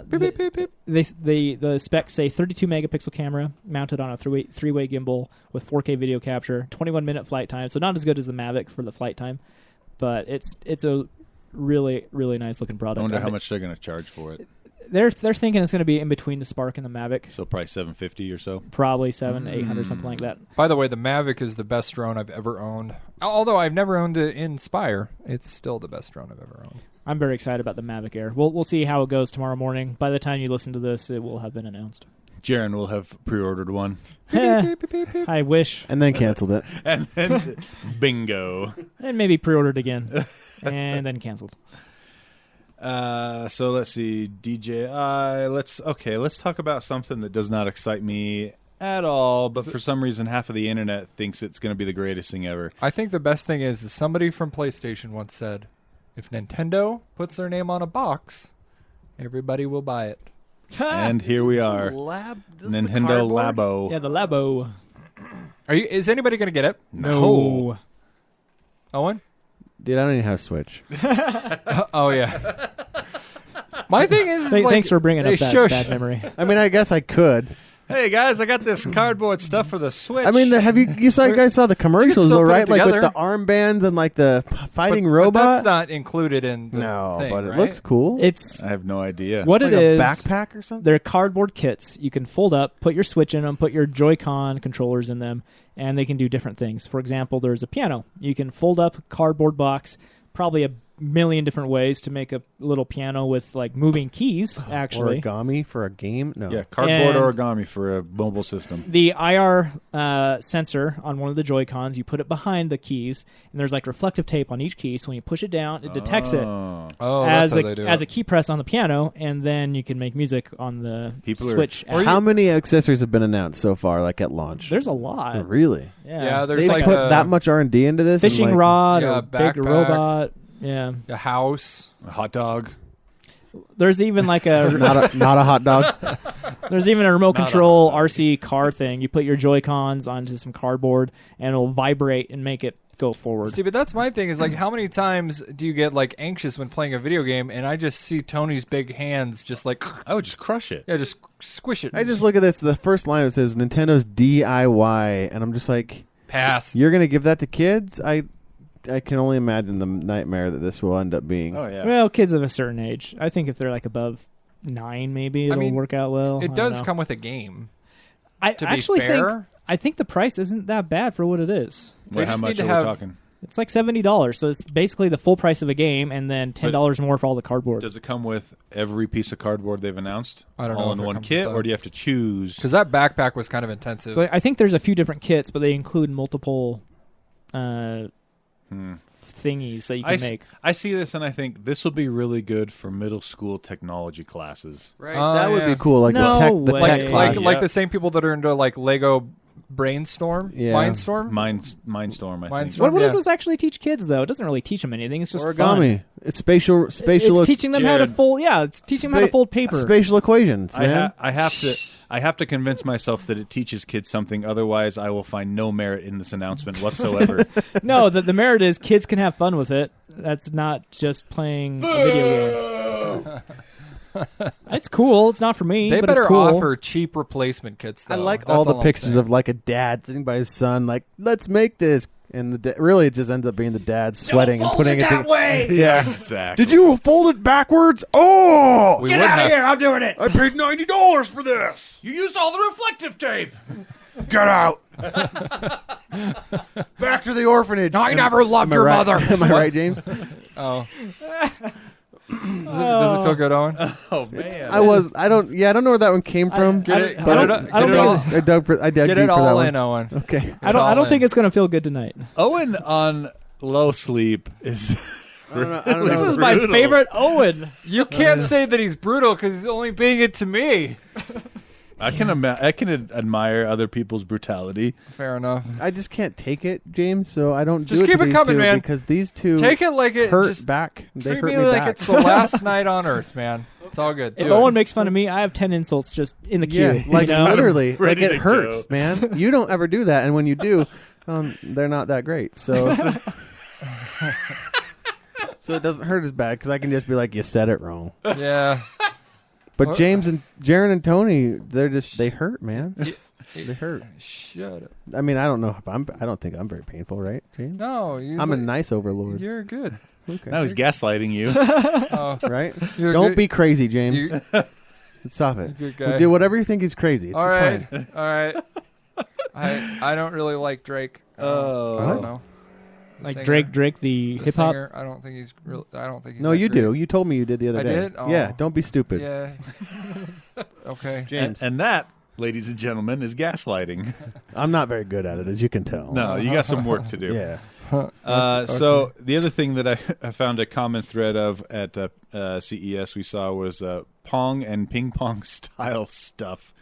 Beep, beep, beep, beep. The specs say 32 megapixel camera mounted on a three-way gimbal with 4K video capture, 21-minute flight time. So not as good as the Mavic for the flight time, but it's a really, really nice looking product. I wonder how much they're going to charge for it. They're thinking it's going to be in between the Spark and the Mavic. So probably $750 or so. Probably 700-800, something like that. By the way, the Mavic is the best drone I've ever owned. Although I've never owned it in Spire, it's still the best drone I've ever owned. I'm very excited about the Mavic Air. We'll see how it goes tomorrow morning. By the time you listen to this, it will have been announced. Jarron will have pre-ordered one. I wish. And then canceled it. And then bingo. And maybe pre-ordered again. And then canceled. So let's see. DJI. Let's talk about something that does not excite me at all, but for some reason half of the internet thinks it's going to be the greatest thing ever. I think the best thing is somebody from PlayStation once said, if Nintendo puts their name on a box, everybody will buy it. And here we are. Nintendo Labo. Yeah, the Labo. Is anybody going to get it? No. Owen? Dude, I don't even have a Switch. Oh, yeah. My thing is, Thanks for bringing up that shush. bad memory. I mean, I guess I could. Hey guys, I got this cardboard stuff for the Switch. I mean, you guys saw the commercials still though, put it right? Like with together. the armbands and like the fighting But robot. that's not included in the no, thing, but it right? looks cool. It's I have no idea. what like it a is. backpack or something. They're cardboard kits. You can fold up, put your Switch in them, put your Joy-Con controllers in them, and they can do different things. For example, there's a piano. You can fold up a cardboard box, probably a million different ways to make a little piano with like moving keys, actually. Origami for a game? No. Yeah, cardboard And- origami for a mobile system. The IR sensor on one of the Joy-Cons, you put it behind the keys, and there's like reflective tape on each key, so when you push it down, it detects it Oh, as that's how they do a it. key press on the piano, and then you can make music on the People are- Switch. app. How many accessories have been announced so far, like at launch? There's a lot. Really? Yeah, there's They like put a, that much R&D into this? and, Fishing like, rod Yeah, or big backpack. robot. Yeah. a house. A hot dog. There's even like a not a hot dog. there's even a remote control RC car thing. You put your Joy-Cons onto some cardboard, and it'll vibrate and make it go forward. See, but that's my thing is like, how many times do you get like anxious when playing a video game, and I just see Tony's big hands just like, I would just crush it. yeah, just squish it. I just look at this. The first line it says Nintendo's DIY, and I'm just like, pass. you're gonna give that to kids? I can only imagine the nightmare that this will end up being. Oh yeah. Well, kids of a certain age. I think if they're like above 9, maybe it'll work out well. It does come with a game. I to actually be fair, think the price isn't that bad for what it is. Wait, how just much need are to we have- talking? It's like $70, so it's basically the full price of a game, and then $10 more for all the cardboard. Does it come with every piece of cardboard they've announced? I don't know all if in it one comes kit, with or do you have to choose? Because that backpack was kind of intensive. So I think there's a few different kits, but they include multiple thingies that you can make. I see this and I think this will be really good for middle school technology classes. Right, that would yeah. be cool. Like No the way. tech class. like the same people that are into like Lego Brainstorm, Yeah. Mindstorm. Mindstorm, I think. Mindstorm. What does Yeah. this actually teach kids, though? It doesn't really teach them anything. It's just origami. fun. It's spatial. It's teaching them how to Jared. fold. Yeah, it's teaching them how to fold paper. Spatial equations, man. I have to convince myself that it teaches kids something. Otherwise, I will find no merit in this announcement whatsoever. No, the merit is kids can have fun with it. That's not just playing a video game. It's cool. It's not for me. They but better it's cool. offer cheap replacement kits. Though. I like That's all the I'm pictures saying. of like a dad sitting by his son, like, let's make this. And really, it just ends up being the dad sweating and putting it that way. Yeah. Exactly. Did you fold it backwards? Oh, We would have- I'm doing it. I paid $90 for this. You used all the reflective tape. Get out. Back to the orphanage. I never loved Am I your right? mother. Am I right, James? Oh. Does it feel good, Owen? Oh man. I don't know where that one came from. Get it, I get don't- it, I get don't it all, I dug get deep it for all that in, one. Owen. Okay. I don't think it's going to feel good tonight. Owen on low sleep is. I don't This know. is my Brutal. favorite Owen. You can't say that he's brutal because he's only being it to me. I can admire other people's brutality. Fair enough. I just can't take it, James. So I don't Just do it keep to it these coming, two man. because these two Take it like it hurt just back. They treat hurt me me like back. it's the last night on Earth, man. It's all good. If Do it. Owen makes fun of me, I have 10 insults just in the queue. Yeah, like you know? literally, like Ready it to hurts, go. man. You don't ever do that, and when you do, they're not that great. So, so it doesn't hurt as bad because I can just be like, "You said it wrong." Yeah. But What? James and Jarron and Tony, they hurt, man. They hurt. Shut up. I mean, I don't know if I don't think I'm very painful, right, James? No, I'm a nice overlord. You're good. Okay. Now he's gaslighting you. Oh, Right? you're Don't good. be crazy, James. You, Stop it. good guy. Do whatever you think is crazy. It's all just right. fine. All right. I don't really like Drake. Oh. I don't know. The Like singer. Drake, the The hip hop. singer, I don't think he's real. I don't think he's. No, that you great. do. You told me you did the other I day. did? Oh. Yeah. Don't be stupid, Yeah. Okay. James. And that, ladies and gentlemen, is gaslighting. I'm not very good at it, as you can tell. No, you got some work to do. Yeah. So the other thing that I found a common thread of at CES we saw was Pong and ping pong style stuff.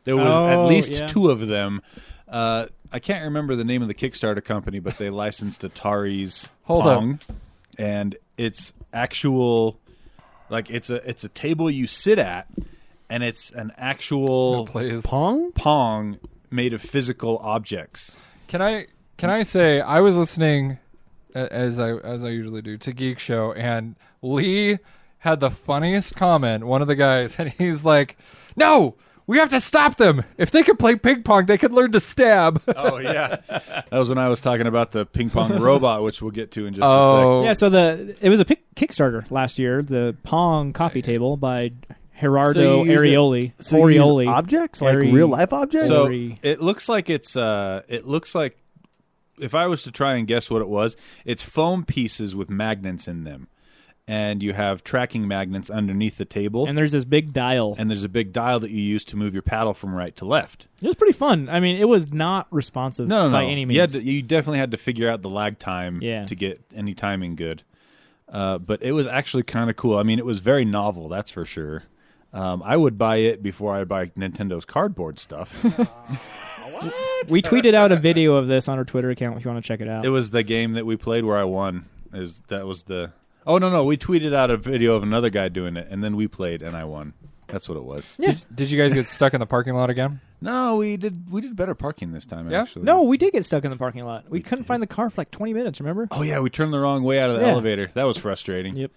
There was at least two of them. I can't remember the name of the Kickstarter company, but they licensed Atari's Hold Pong, and it's actual, like it's a table you sit at, and it's an actual Please. Pong? Pong made of physical objects. Can I say I was listening as I usually do to Geek Show, and Lee had the funniest comment. One of the guys, and he's like, "No, we have to stop them. If they could play ping pong, they could learn to stab." Oh yeah, that was when I was talking about the ping pong robot, which we'll get to in just a Oh. Yeah, so it was a Kickstarter last year, the Pong coffee table by Gerardo So you use Arioli. So you use Orioli. objects? Like Ari- real life objects? second. So Very- it looks like it looks like, if I was to try and guess what it was, it's foam pieces with magnets in them, and you have tracking magnets underneath the table, And there's this big dial. and there's a big dial that you use to move your paddle from right to left. It was pretty fun. I mean, it was not responsive No, by any means. You definitely had to figure out the lag time Yeah. to get any timing good. But it was actually kind of cool. I mean, it was very novel, that's for sure. I would buy it before I buy Nintendo's cardboard stuff. We tweeted out a video of this on our Twitter account if you want to check it out. It was the game that we played where I won. Oh no, we tweeted out a video of another guy doing it, and then we played, and I won. That's what it was. Yeah. Did you guys get stuck in the parking lot again? No, we did better parking this time. Yeah? Actually, No, we did get stuck in the parking lot. We couldn't find the car for like 20 minutes, remember? Oh yeah, we turned the wrong way out of the Yeah. elevator. That was frustrating. Yep.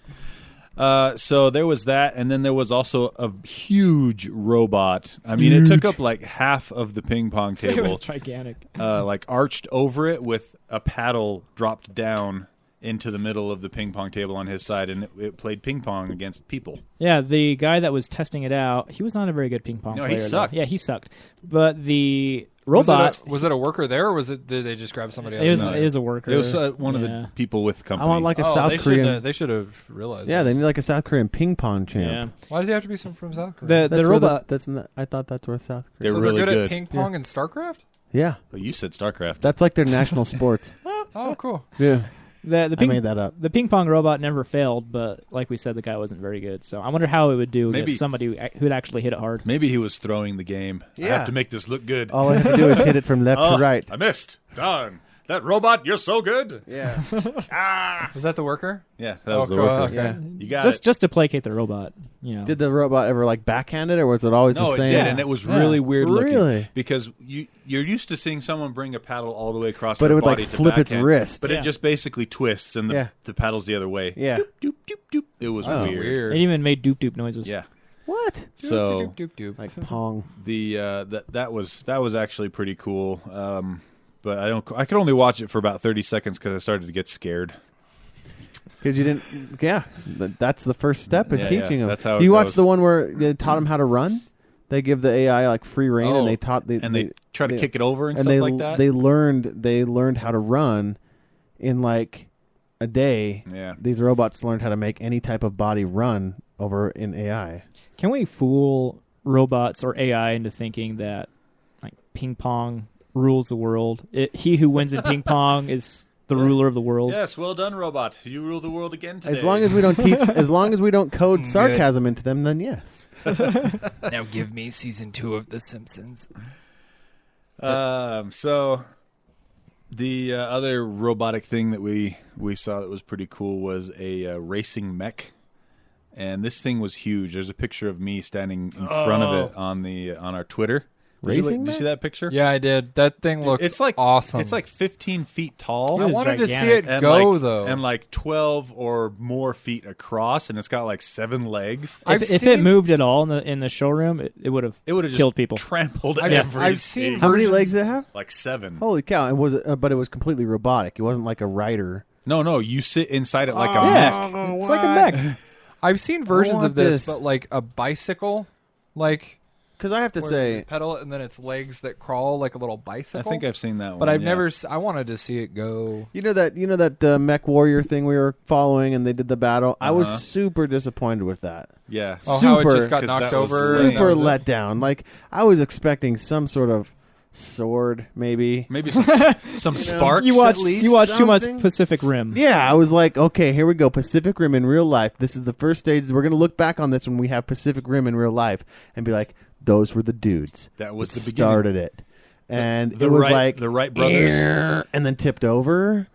So there was that, and then there was also a huge robot. I mean, it took up like half of the ping pong It table, was gigantic. like arched over it with a paddle dropped down into the middle of the ping pong table on his side, and it played ping pong against people. Yeah, the guy that was testing it out, he was not a very good ping pong No, player. he though. sucked. Yeah, he sucked. But the robot, Was it a worker there, or did they just grab somebody else? it was a worker. It was one of Yeah. the people with I company. want like a South they Korean. They should have realized. Yeah, that. they need like a South Korean ping pong champ. Yeah. Why does he have to be from South Korea? The That's where robot. that's not, I thought that's where South They're Korea. so really they're good good. at ping pong and StarCraft. Yeah, Oh, you said StarCraft. that's like their national sports. Oh, cool. Yeah, The I ping made that up. The ping pong robot never failed, but like we said, the guy wasn't very good. So I wonder how it would do Maybe- against somebody who'd actually hit it hard. Maybe he was throwing the game. I Yeah. have to make this look good. All I have to do is hit it from left to right. I missed. Darn. That robot, you're so good. Yeah, Was that the worker? Yeah, that was the cool. worker. yeah. You got it. Just to placate the robot, you know. Did the robot ever like backhand it, or was it always No, the it same? did, and it was really weird looking. Really? Because you're used to seeing someone bring a paddle all the way across But their it would, body like, to flip its backhand, wrist. But Yeah. it just basically twists, and the paddle's the other way. Yeah. Doop, doop, doop, doop. It was Wow. weird. Weird. It even made doop doop noises. Yeah. What? So Doop, doop, doop, doop. Like pong. that was actually pretty cool. But I could only watch it for about 30 seconds because I started to get scared. Because you didn't. Yeah, that's the first step in Yeah, teaching them. that's how Do it you watch goes. the one where they taught them how to run? They give the AI like free reign, Oh, and they taught and they try to they- kick it over and and stuff they like that. they learned how to run in like a day. Yeah. These robots learned how to make any type of body run over in AI. Can we fool robots or AI into thinking that like ping pong rules the world? He who wins in ping pong is the ruler of the world. Yes, well done, robot. You rule the world again today. As long as we don't teach, as long as we don't code sarcasm into them, then yes. Now give me season 2 of The Simpsons. So the other robotic thing that we saw that was pretty cool was a racing mech, and this thing was huge. There's a picture of me standing in front of it on our Twitter. Racing Did you see that picture? Yeah, I did. That thing looks It's like awesome. It's like 15 feet tall. It I was wanted to see gigantic. it and go like, though. and like 12 or more feet across, and it's got like 7 legs. If it moved at all in the showroom, it would have It would have just killed people. trampled I've everything. seen How many versions- legs does it have? Like 7. Holy cow! And was it? But it was completely robotic. It wasn't like a rider. No, you sit inside it like a Yeah, mech. it's like a mech. I've seen versions want of this, this. but like a bicycle, like Because I have to where say, you pedal it and then it's legs that crawl like a little I bicycle. think I've seen that one. but I've yeah. never. I wanted to see it go. you know that mech warrior thing we were following, and they did the battle. I was super disappointed with that. Yeah. Oh, how it Super- just got 'cause knocked that was over. lame. and that Super was it. let down. Like I was expecting some sort of sword, maybe. Maybe some sparks You watch at least. you watch too much something. Pacific Rim. Yeah, I was like, okay, here we go. Pacific Rim in real life. This is the first stage. We're gonna look back on this when we have Pacific Rim in real life and be like, those were the dudes That was that the beginning. started it. And The it was Wright- like the Wright brothers. and then tipped over.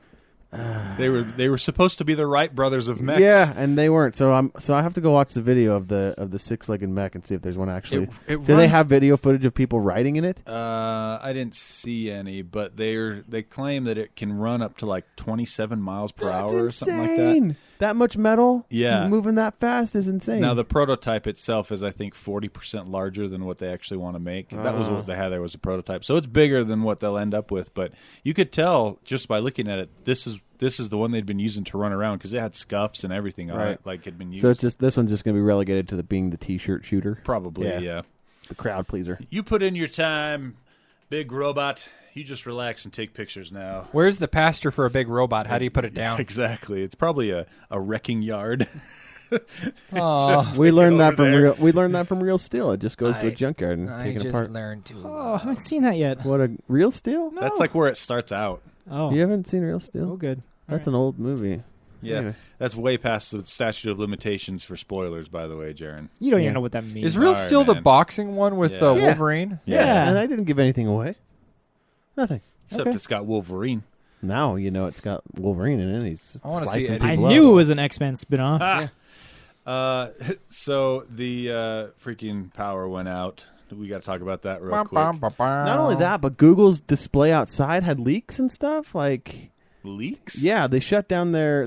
They were supposed to be the Wright brothers of mechs. Yeah, and they weren't. So I have to go watch the video of the 6-legged mech and see if there's one actually. It Do they runs- have video footage of people riding in it? I didn't see any, but they claim that it can run up to like 27 miles per hour or something like that. insane. That much metal, Yeah. moving that fast is insane. Now the prototype itself is, I think, 40% larger than what they actually want to make. That was what they had there was a prototype, so it's bigger than what they'll end up with. But you could tell just by looking at it, this is the one they'd been using to run around because it had scuffs and everything on Right. it, like had been used. So it's just this one's just going to be relegated to being the T-shirt shooter, probably yeah. the crowd pleaser. You put in your time, big robot. You just relax and take pictures now. Where's the pasture for a big robot? How do you put it down? Exactly. It's probably a wrecking yard. Aw. We learned that over from there. real Real Steel. It just goes to a junkyard and I taken just apart. learned to. Oh, I haven't seen that yet. What, a Real Steel? No. That's like where it starts out. Oh, You haven't seen Real Steel? oh, good. That's an old movie. Yeah, Anyway. that's way past the statute of limitations for spoilers, by the way, Jarron. You don't Yeah. even know what that means. Is Real Sorry, Steel the man. boxing one with Yeah. Yeah. Wolverine? Yeah. And I didn't give anything away. Nothing. Except Okay. it's got Wolverine. Now it's got Wolverine in it. He's I wanna see slicing Eddie. I people knew up. it was an X-Men spinoff. So the freaking power went out. We got to talk about that real quick. Not only that, but Google's display outside had leaks and stuff. Like Leaks? yeah, they shut down their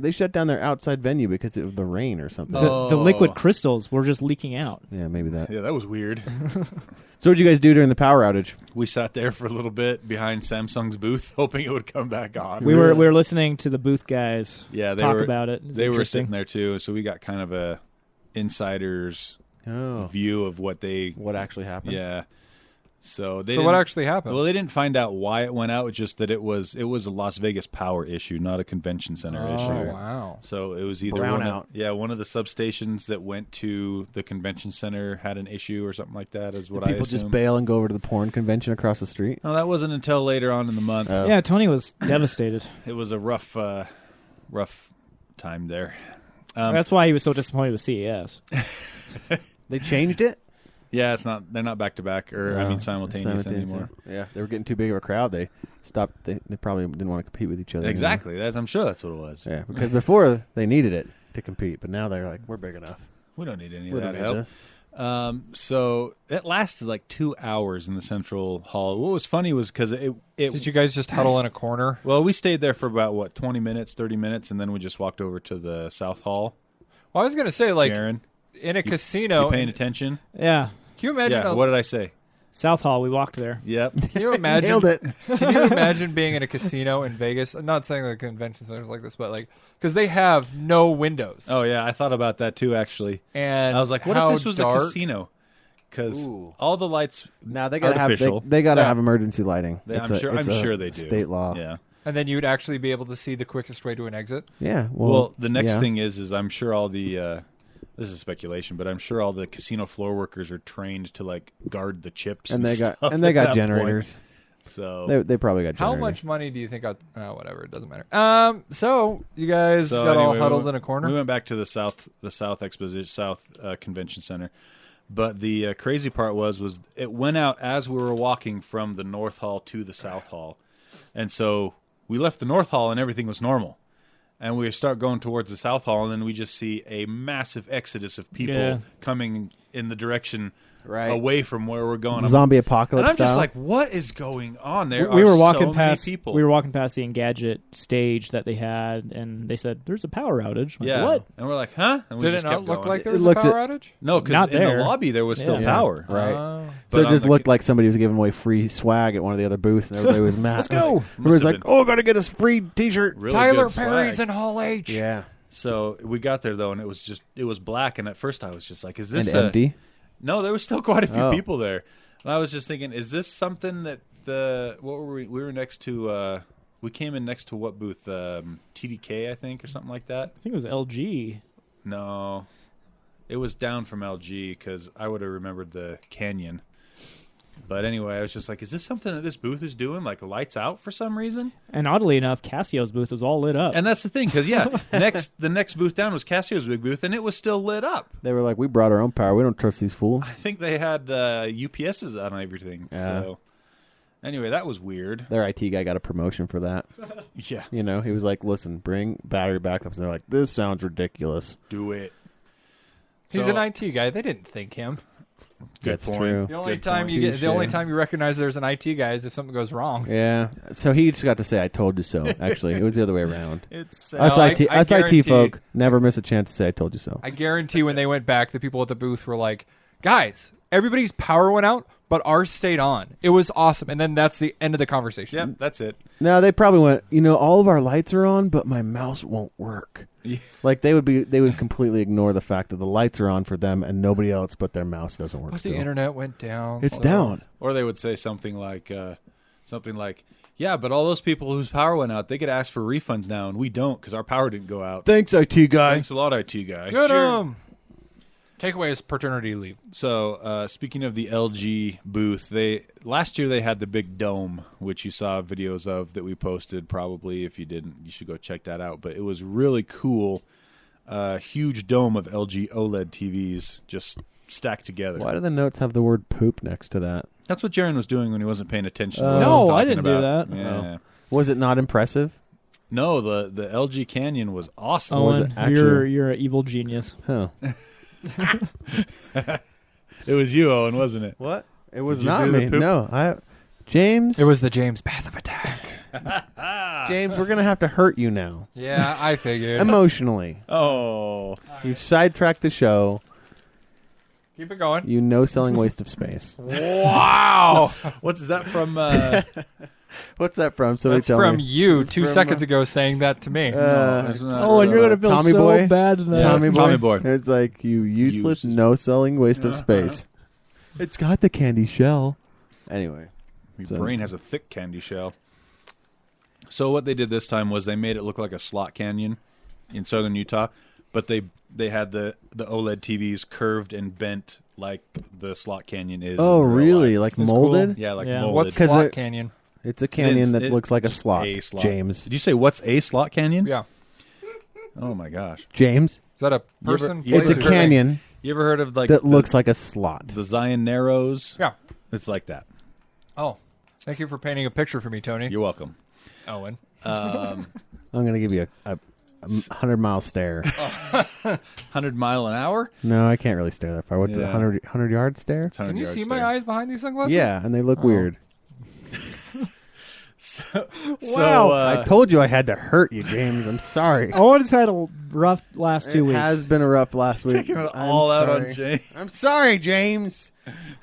outside venue because of the rain or something. The liquid crystals were just leaking out. Yeah, maybe that. Yeah, that was weird. So what'd you guys do during the power outage? We sat there for a little bit behind Samsung's booth, hoping it would come back on. We were listening to the booth guys talk about it. It's They were interesting. sitting there too, so we got kind of a insider's Oh, view of what actually happened? Yeah. So So what actually happened? Well, they didn't find out why it went out. Just that it was a Las Vegas power issue, not a convention center issue. Oh, wow. So it was either Brownout. one of the substations that went to the convention center had an issue or something like that. Is what Did I people assume. just bail and go over to the porn convention across the street? No, that wasn't until later on in the month. Yeah, Tony was devastated. It was a rough time there. That's why he was so disappointed with CES. They changed it? Yeah, it's not. They're not back to back, or I mean simultaneous Simultaneous, anymore. Yeah, they were getting too big of a crowd. They stopped. They probably didn't want to compete with each other. Exactly. I'm sure that's what it was. Anymore. Yeah, because before they needed it to compete, but now they're like, we're big enough. We don't need any We of don't that need help. this. So it lasted like 2 hours in the central hall. What was funny was because it Did you guys just huddle in a corner? well, we stayed there for about 20 minutes, 30 minutes, and then we just walked over to the south hall. Well, I was going to say, like, Jarron, in a casino. you paying attention? Yeah. Can you imagine? Yeah. What did I say? South Hall, we walked there. Yep. Can you imagine? Nailed it. Can you imagine being in a casino in Vegas? I'm not saying the convention centers like this, but like because they have no windows. Oh yeah, I thought about that too. Actually, And I was like, what how if this was dark? a casino? Because Ooh. all the lights. Now they gotta Artificial. have they gotta Yeah. have emergency lighting. I'm It's a sure they do. State law. Yeah. And then you'd actually be able to see the quickest way to an exit. Yeah. Well, the next yeah. thing is I'm sure all the this is speculation, but I'm sure all the casino floor workers are trained to like guard the chips, and they got stuff and they at got that generators. point. So They probably got How generators. much money do you think? Whatever, it doesn't matter. So you guys got all anyway, huddled we in a corner. We went back to the South Exposition, Convention Center. But the crazy part was it went out as we were walking from the North Hall to the South Hall, and so we left the North Hall and everything was normal. And we start going towards the South Hall, and then we just see a massive exodus of people coming in the direction away from where we're going. Zombie apocalypse And I'm just style? like, what is going on? There we are were walking so past many people. We were walking past the Gadget stage that they had, and they said, "There's a power outage." I'm like, yeah. what? And we're like, huh? And we Did it just not kept look going. like there It was a looked power at- outage? No, because Not in the there. lobby there was still Yeah. power. Right. Oh. So But it on just the- looked like somebody was giving away free swag at one of the other booths, and everybody was mad. Let's go. Everybody was Must have like, been "Oh, gotta get us free T-shirt." really Tyler good swag. Perry's in Hall H. Yeah, So we got there though, and it was black. And at first I was just like, "Is this and empty. No, there was still quite a few Oh. people there. And I was just thinking, is this something that what were we? We were next to. We came in next to what booth? TDK, I think, or something like that. I think it was LG. No, it was down from LG because I would have remembered the Canyon. But anyway, I was just like, is this something that this booth is doing? Like lights out for some reason? And oddly enough, Casio's booth was all lit up. And that's the thing, because the next booth down was Casio's big booth, and it was still lit up. They were like, "We brought our own power. We don't trust these fools." I think they had UPSs on everything. Yeah. So anyway, that was weird. Their IT guy got a promotion for that. Yeah, You know, he was like, "Listen, bring battery backups." And they're like, "This sounds ridiculous." do it. He's So- an IT guy. They didn't think him. Good That's point. true. The only Good time point. you get, the Touche. only time you recognize there's an IT guy is if something goes wrong. Yeah. So he just got to say, "I told you so." Actually, it was the other way around. It's Us I IT guarantee- folk never miss a chance to say, "I told you so." I guarantee when they went back, the people at the booth were like, "Guys, everybody's power went out, but ours stayed on. It was awesome." And then that's the end of the conversation. Yep, that's it. No, they probably went, all of our lights are on, but my mouse won't work. Yeah. Like they would completely ignore the fact that the lights are on for them and nobody else, but their mouse doesn't work. But the still. internet went down. It's so- down. Or they would say something like, yeah, but all those people whose power went out, they could ask for refunds now, and we don't because our power didn't go out. Thanks, IT guy. Thanks a lot, IT guy. Get him. Takeaway is paternity leave. So, speaking of the LG booth, last year they had the big dome, which you saw videos of that we posted. Probably, if you didn't, you should go check that out. But it was really cool. Huge dome of LG OLED TVs just stacked together. Why do the notes have the word poop next to that? That's what Jarron was doing when he wasn't paying attention. To what No, I was I talking didn't do about. that. Yeah. Was it not impressive? No, the LG Canyon was awesome. was Owen, it actually? you're an evil genius. Huh. It was you, Owen, wasn't it? What? It was Did you not do the me. poop? No, James. It was the James passive attack. James. We're gonna have to hurt you now, Yeah, I figured. emotionally. Oh. You've sidetracked the show. Keep it going. You no-selling waste of space. Wow. What's that from? What's that from? Somebody That's tell from me. you 2 From, seconds ago saying that to me. Isn't that, Oh, and you're gonna feel Tommy so Boy? bad tonight. Tommy boy. Tommy Boy. It's like you useless, no-selling waste of space. It's got the candy shell. Anyway, Your So- brain has a thick candy shell. So what they did this time was they made it look like a slot canyon in southern Utah, but they had the OLED TVs curved and bent like the slot canyon is. oh in real really? life. Like That's molded? Yeah, like Yeah. molded. What's 'Cause Slot it- Canyon? It's a canyon that It- looks like a just slot. a slot. James. Did you say what's a slot canyon? Yeah. Oh my gosh. James. Is that a person? you It's a ever- canyon You ever heard of like that the, looks like a slot. the Zion Narrows? Yeah. It's like that. Oh, thank you for painting a picture for me, Tony. You're welcome. Owen. Um, I'm going to give you a 100-mile stare. 100 mile an hour? No, I can't really stare that far. What's it, Yeah. 100-yard stare? It's 100 Can you yard see stare. my eyes behind these sunglasses? Yeah, and they look Oh. weird. So, Wow. I told you I had to hurt you, James. I'm sorry. Owen's had a rough last 2 it weeks. has been a rough last week. taking it I'm all out sorry. on James. I'm sorry, James.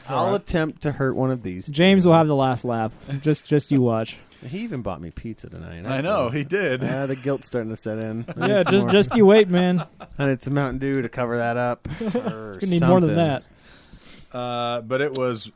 I'll attempt to hurt one of these. James will have the last laugh. Just you watch. He even bought me pizza tonight. I know, he did. The guilt's starting to set in. I Yeah, need some more. just you wait, man. I need some Mountain Dew to cover that up. Or You need more than something. that. But it was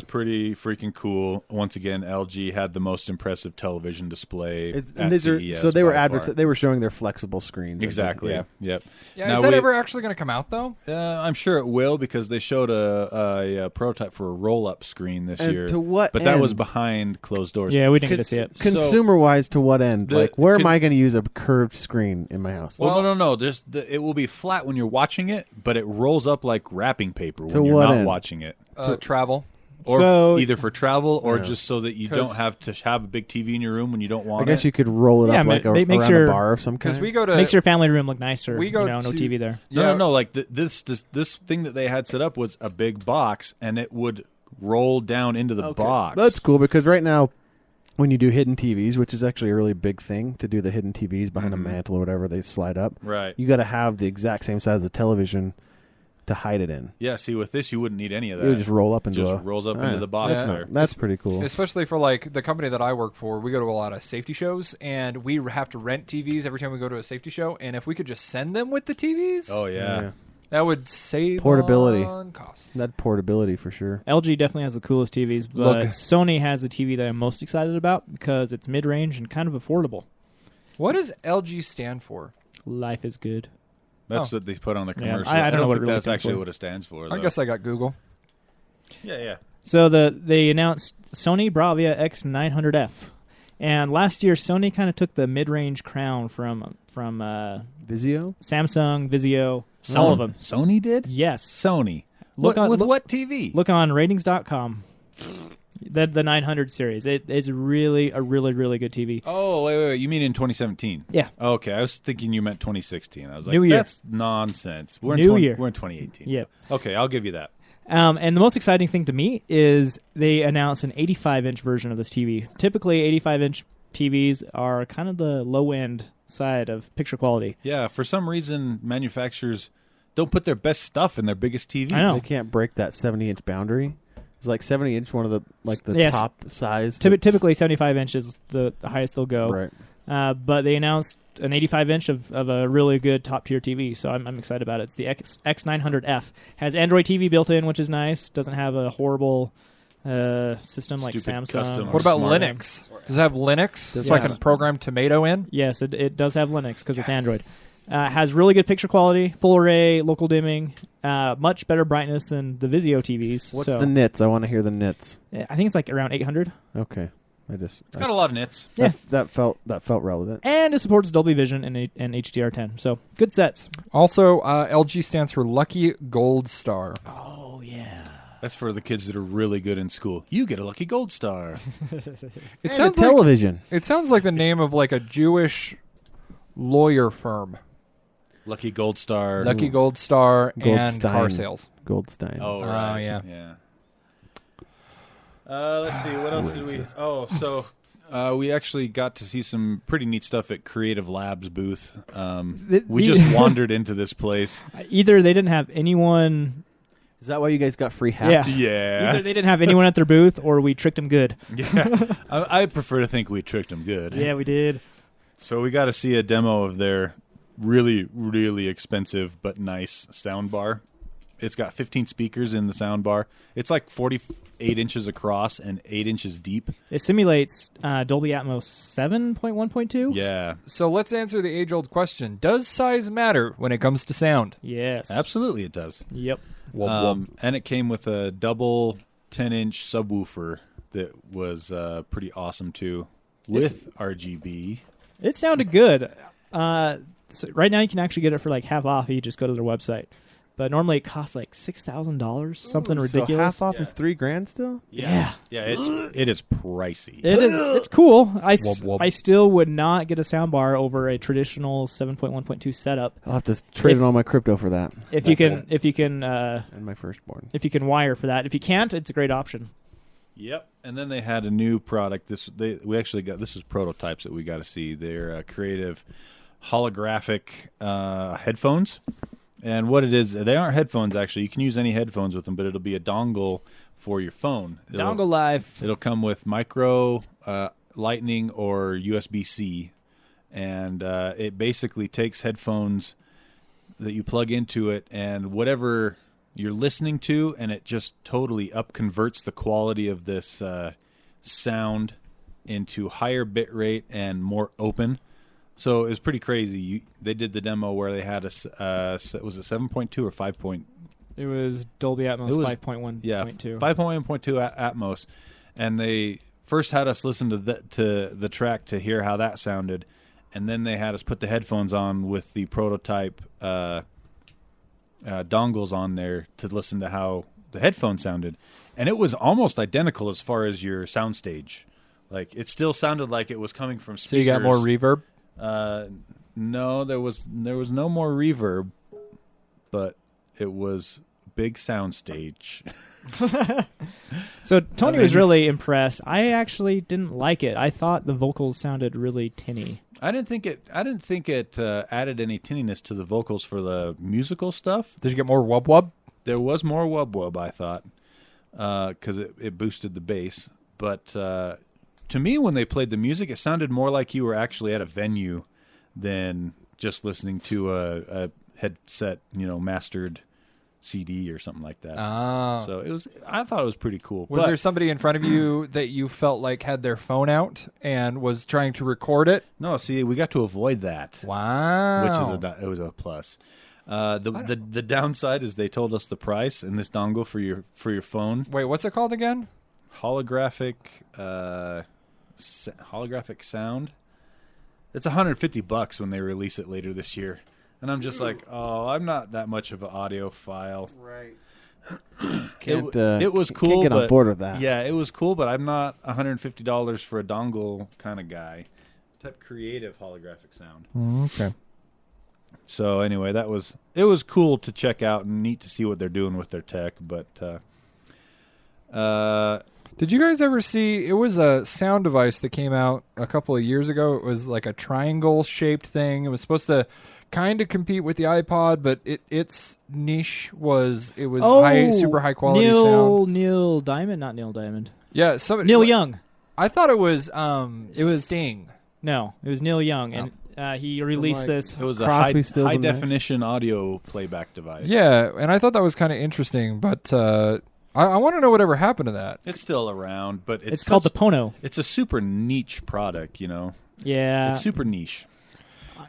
pretty freaking cool. Once again, LG had the most impressive television display And at these are CES so they were by far. they were showing their flexible screens. I think. Exactly. Yeah. Yep. Yeah, Now is that we- ever actually going to come out, though? I'm sure it will because they showed a prototype for a roll-up screen this And year. to what But that was end? behind closed doors. Yeah, we didn't get to see it. Consumer wise, to what end? The- Like, where am con- I going to use a curved screen in my house? Well, Well- no. It will be flat when you're watching it, but it rolls up like wrapping paper To when you're what not end? watching it. Travel. Or So- either for travel or Yeah. just so that you 'Cause- don't have to have a big TV in your room when you don't want I guess it. you could roll it Yeah, up like makes around your- a bar of some Because kind. we go to... Makes your family room look nicer. We go no to- TV there. No. Like this thing that they had set up was a big box, and it would roll down into the Okay. box. That's cool because right now, when you do hidden TVs, which is actually a really big thing to do the hidden TVs behind a mantle or whatever they slide up, Right. you got to have the exact same size of the television to hide it in. Yeah. See, with this, you wouldn't need any of It that. would just roll up into Just a rolls up Oh, into yeah. the box That's, there. that's pretty cool. Especially for like the company that I work for, we go to a lot of safety shows, and we have to rent TVs every time we go to a safety show. And if we could just send them with the TVs, Oh yeah. that would save Portability. on costs. That portability for sure. LG definitely has the coolest TVs, but Look. Sony has the TV that I'm most excited about because it's mid-range and kind of affordable. What does LG stand for? Life is good. That's Oh. what they put on the Yeah, commercial. I don't know what it think really that's stands actually for. what it stands for. I though. guess I got Google. Yeah. So they announced Sony Bravia X900F, and last year Sony kind of took the mid-range crown from Vizio? Samsung, Vizio, all of them. Sony did. Yes. Sony. Look on- with look- what TV? Look on ratings.com. The 900 series. It is really a really good TV. Oh, wait. You mean in 2017? Yeah. Okay, I was thinking you meant 2016. I was like, New year. that's nonsense. We're in New year. We're in 2018. Yep. Okay, I'll give you that. And the most exciting thing to me is they announced an 85-inch version of this TV. Typically, 85-inch TVs are kind of the low-end side of picture quality. Yeah, for some reason, manufacturers don't put their best stuff in their biggest TVs. I know. They can't break that 70-inch boundary. It's like 70-inch, one of the Yes. top size. Typically, 75 inches is the highest they'll go. Right. But they announced an 85-inch of a really good top-tier TV, so I'm excited about it. It's the X900F. Has Android TV built in, which is nice. Doesn't have a horrible system like Stupid Samsung. custom What about Smart. Linux? Does it have Linux? So I Yes. can program Tomato in? Yes, it does have Linux because it's Android. Has really good picture quality, full array, local dimming, much better brightness than the Vizio TVs. What's so, the nits? I want to hear the nits. I think it's like around 800. Okay. It's got a lot of nits. Yeah. That felt relevant. And it supports Dolby Vision and HDR10. So good sets. Also, LG stands for Lucky Gold Star. Oh, yeah. That's for the kids that are really good in school. You get a lucky gold star. It And sounds a television. It sounds like the name of like a Jewish lawyer firm. Lucky gold star. Lucky Gold Star and Goldstein. car sales. Goldstein. Oh, right. yeah. Let's see. What else did we... Oh, so we actually got to see some pretty neat stuff at Creative Labs booth. We just wandered into this place. Either they didn't have anyone... Is that why you guys got free hats? Yeah. Yeah. Either they didn't have anyone at their booth, or we tricked them good. Yeah. I prefer to think we tricked them good. Yeah, we did. So we got to see a demo of their really, really expensive but nice sound bar. It's got 15 speakers in the sound bar. It's like 48 inches across and 8 inches deep. It simulates Dolby Atmos 7.1.2. Yeah. So let's answer the age-old question. Does size matter when it comes to sound? Yes. Absolutely it does. Yep. And it came with a double 10-inch subwoofer that was pretty awesome too, with RGB. It sounded good. So right now you can actually get it for like half off if you just go to their website. But normally it costs like $6,000, something ridiculous. So half off is $3,000 still? Yeah. Yeah, it is pricey. It is. It's cool. I Wub. still would not get a soundbar over a traditional 7.1.2 setup. I'll have to trade in all my crypto for that. If you can And my firstborn. if you can wire for that. If you can't, it's a great option. Yep. And then they had a new product. This was prototypes that we got to see. They're creative holographic headphones. And what it is, they aren't headphones actually. You can use any headphones with them, but it'll be a dongle for your phone. Dongle Live. It'll come with micro, lightning, or USB-C. And it basically takes headphones that you plug into it and whatever you're listening to, and it just totally converts the quality of this sound into higher bit rate and more open. So it was pretty crazy. They did the demo where they had was it 7.2 or 5. It was Dolby Atmos 5.1.2. Yeah, 5.1.2 Atmos, and they first had us listen to the track to hear how that sounded, and then they had us put the headphones on with the prototype dongles on there to listen to how the headphones sounded, and it was almost identical as far as your soundstage. Like it still sounded like it was coming from speakers. So you got more reverb? No, there was no more reverb, but it was big soundstage. So Tony was really impressed. I actually didn't like it. I thought the vocals sounded really tinny. I didn't think it added any tinniness to the vocals for the musical stuff. Did you get more wub? There was more wub, I thought, because it boosted the bass. But to me, when they played the music, it sounded more like you were actually at a venue than just listening to a headset, mastered CD or something like that. Oh. So I thought it was pretty cool. Was there somebody in front of you that you felt like had their phone out and was trying to record it? No, see, we got to avoid that. Wow. Which it was a plus. The downside is they told us the price and this dongle for your phone. Wait, what's it called again? Holographic sound. It's $150 when they release it later this year. And I'm just like, I'm not that much of an audiophile. Right. It was cool. Can't get on board with that. Yeah, it was cool, but I'm not $150 for a dongle kind of guy. Type creative holographic sound. Okay. So anyway, it was cool to check out and neat to see what they're doing with their tech. But did you guys ever see? It was a sound device that came out a couple of years ago. It was like a triangle-shaped thing. It was supposed to kind of compete with the iPod, but its niche was super high quality sound. Neil Diamond, not Neil Diamond. Yeah, Neil Young. I thought it was Sting. No, it was Neil Young, and he released this. It was a Crosby, Stills, high and Nash. definition audio playback device. Yeah, and I thought that was kind of interesting, but I want to know whatever happened to that. It's still around, but It's called the Pono. It's a super niche product, Yeah, It's super niche.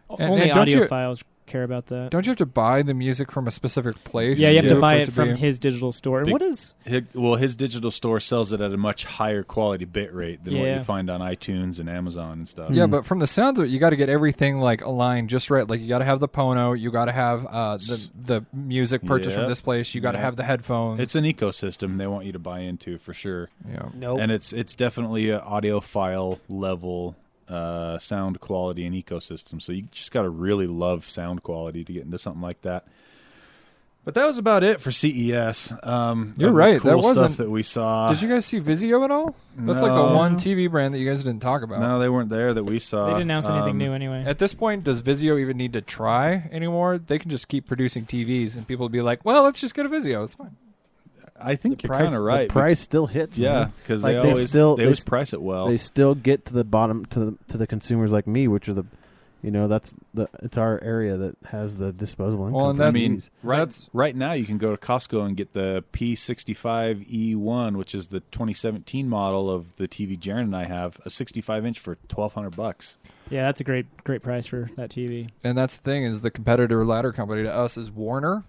only and don't you- audiophiles care about that. Don't you have to buy the music from a specific place? Yeah, you have to buy for it from his digital store. And what is... His digital store sells it at a much higher quality bit rate than what you find on iTunes and Amazon and stuff. Yeah, but from the sounds of it, you got to get everything like aligned just right. Like you got to have the Pono, you got to have the music purchased from this place, you got to have the headphones. It's an ecosystem they want you to buy into for sure. Yeah, and it's definitely an audiophile level sound quality and ecosystem. So you just got to really love sound quality to get into something like that. But that was about it for CES. You're right. Cool that wasn't stuff that we saw. Did you guys see Vizio at all? That's like the one TV brand that you guys didn't talk about. No, they weren't there that we saw. They didn't announce anything new anyway. At this point, does Vizio even need to try anymore? They can just keep producing TVs, and people will be like, "Well, let's just get a Vizio. It's fine." I think you're kind of right. The price still hits. Yeah, because like they always price it well. They still get to the bottom to the consumers like me, which are the, it's our area that has the disposable income. Well, and I mean, right now you can go to Costco and get the P65E1, which is the 2017 model of the TV Jarron and I have, a 65-inch for $1,200. Yeah, that's a great price for that TV. And that's the thing is the competitor ladder company to us is Warner.